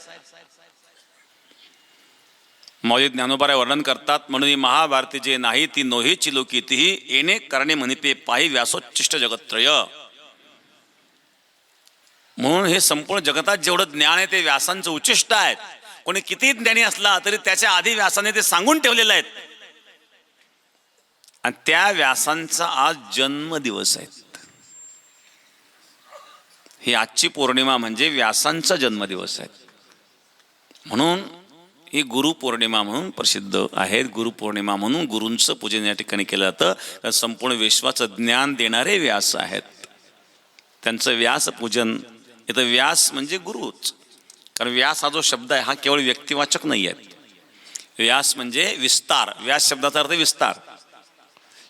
मौलिक ज्ञानोबा वर्णन करतात, म्हणून महाभारती जे नाही ती नोही चिलोकी तीही येणे करणे म्हणिते पायी व्यासोच्चिष्ट जगत्त्रय. म्हणून हे संपूर्ण जगतात जेवढं ज्ञान आहे ते व्यासांचं उच्चिष्ट आहे. कोणी किती ज्ञानी असला तरी त्याच्या आधी व्यासाने ते सांगून ठेवलेलं आहे. आणि त्या व्यासांचा आज जन्मदिवस आहे. ही आजची पौर्णिमा म्हणजे व्यासांचा जन्मदिवस आहे. म्हणून ही गुरुपौर्णिमा म्हणून प्रसिद्ध आहे. गुरुपौर्णिमा म्हणून गुरूंचं पूजन या ठिकाणी केलं जातं. संपूर्ण विश्वाचं ज्ञान देणारे व्यास आहेत, त्यांचं व्यास पूजन. इथं व्यास म्हणजे गुरुच, कारण व्यास हा जो शब्द आहे हा केवळ व्यक्तिवाचक नाही आहे. व्यास म्हणजे विस्तार. व्यास शब्दाचा अर्थ विस्तार.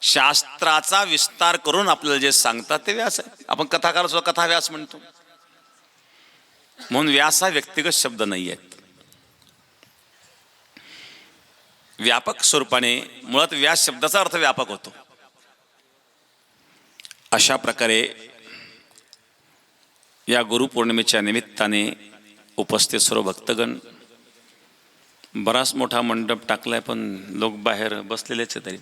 शास्त्राचा विस्तार करून आपल्याला जे सांगतात ते व्यास आहे. आपण कथाकार सुद्धा कथा व्यास म्हणतो. म्हणून व्यास हा व्यक्तिगत शब्द नाही आहे. व्यापक स्वरूपाने मुळात व्यास शब्दाचा अर्थ व्यापक होतो. अशा प्रकारे या गुरुपौर्णिमेच्या निमित्ताने उपस्थित सर्व भक्तगण, बराच मोठा मंडप टाकलाय पण लोक बाहेर बसलेलेच आहे. तरी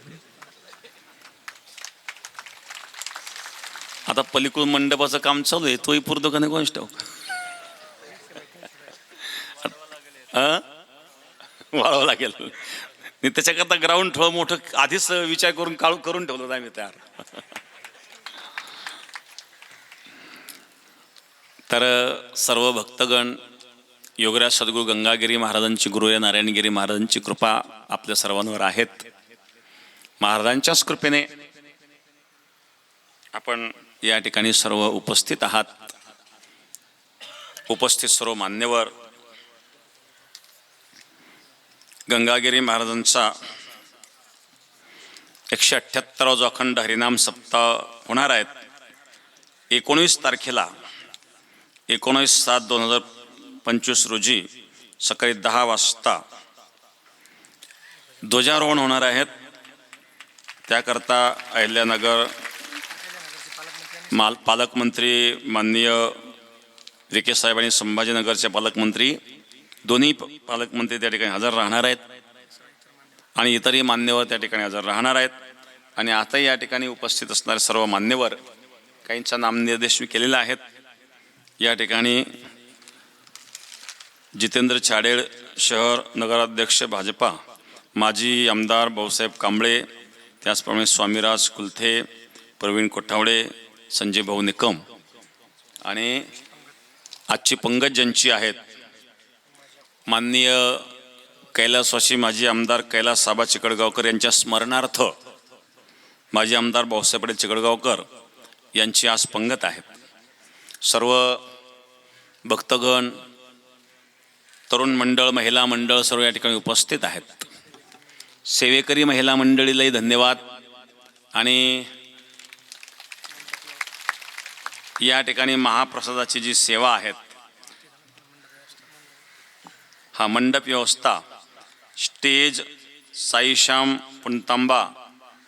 आता पलीकडून मंडपाचं काम चालू आहे, तोही पूर्तो का नाही कोणच ठाऊक. वाळावं लागेल. त्याच्याकरता ग्राउंड थोडं मोठं आधीच विचार करून करून ठेवलं आम्ही तयार. तर सर्व भक्तगण, योगराज सद्गुरू गंगागिरी महाराजांची, गुरुया नारायणगिरी महाराजांची कृपा आपल्या सर्वांवर आहेत. महाराजांच्याच कृपेने आपण या ठिकाणी सर्व उपस्थित आहात. उपस्थित सर्व मान्यवर, गंगागिरी महाराजांचा 178 जो अखंड हरिनाम सप्ताह होणार आहेत. 19 तारखेला 19/7/2025 रोजी सकाळी 10 वाजता ध्वजारोहण होणार आहेत. त्याकरता अहिल्यानगर पालकमंत्री माननीय विखे साहेब आणि संभाजीनगरचे पालकमंत्री, दोन्ही पालकमंत्री त्या ठिकाणी हजर राहणार आहेत आणि इतरही मान्यवर त्या ठिकाणी हजर राहणार आहेत. आणि आता या ठिकाणी उपस्थित असणारे सर्व मान्यवर, काहींचा नामनिर्देश मी केलेला आहेत. या ठिकाणी जितेंद्र छाडेळ, शहर नगराध्यक्ष भाजपा, माजी आमदार भाऊसाहेब कांबळे, त्याचप्रमाणे स्वामीराज कुलथे, प्रवीण कोठावडे, संजय भाऊ निकम. आणि आजची पंगत ज्यांची आहेत, माननीय कैलासवासी माजी आमदार कैलास साबा चिकडगावकर यांच्या स्मरणार्थ माजी आमदार भाऊसाहेब चिकडगावकर यांची आज पंगत आहे. सर्व भक्तगण, तरुण मंडळ, महिला मंडळ सर्व या ठिकाणी उपस्थित आहेत. सेवेकरी महिला मंडळीलाही धन्यवाद. आणि या ठिकाणी महाप्रसादाची जी सेवा आहेत, हा मंडप व्यवस्था, स्टेज साईश्याम पुणतांबा,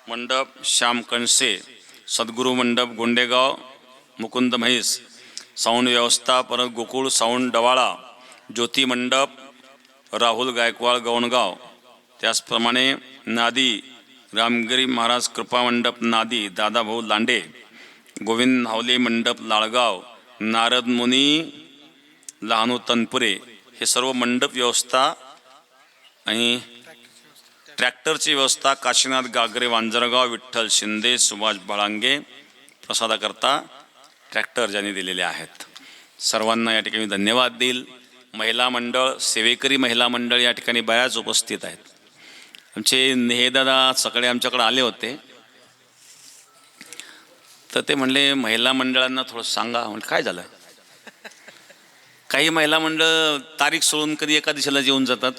मंडप श्याम कणसे, सद्गुरू मंडप गोंडेगाव, मुकुंद म्हैस, साऊंड व्यवस्था, परत गोकुळ साऊंड डवाळा, ज्योती मंडप राहुल गायकवाड गवणगाव, त्याचप्रमाणे नादी रामगिरी महाराज कृपा मंडप नादी दादाभाऊ लांडे, गोविंद नावले मंडप लाळगाव, नारद मुनी लहानू तनपुरे, हे सर्व मंडप व्यवस्था आणि ट्रॅक्टरची व्यवस्था काशीनाथ गागरे वांजरगाव, विठ्ठल शिंदे, सुभाष बळांगे प्रसादाकरता ट्रॅक्टर ज्यांनी दिलेले आहेत. सर्वांना या ठिकाणी धन्यवाद देईल. महिला मंडळ, सेवेकरी महिला मंडळ या ठिकाणी बऱ्याच उपस्थित आहेत. आमचे नेहेदादा सकाळी आमच्याकडे आले होते, तर ते म्हणले महिला मंडळांना थोडं सांगा. म्हणजे काय झालं, काही महिला मंडळ तारीख सोडून कधी एका दिशेला जेवून जातात,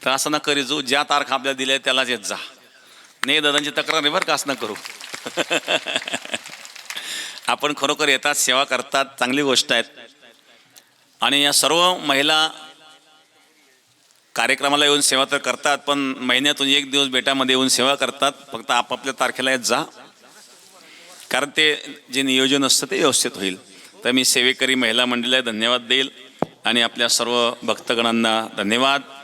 तर असं ना करी जो ज्या तारखा आपल्याला दिल्या त्यालाच येत जा. नेहेदादांची तक्रार आहे बरं का, असं ना करू. आपण खरोखर येतात, सेवा करतात, चांगली गोष्ट आहेत. आणि या सर्व महिला कार्यक्रमाला येऊन सेवा तर करतात, पण महिन्यातून एक दिवस बेटामध्ये येऊन सेवा करतात. फक्त आपापल्या तारखेला येत जा, कारण ते जे नियोजन असतं ते व्यवस्थित होईल. तर मी सेवेकरी महिला मंडळाला धन्यवाद देईल आणि आपल्या सर्व भक्तगणांना धन्यवाद.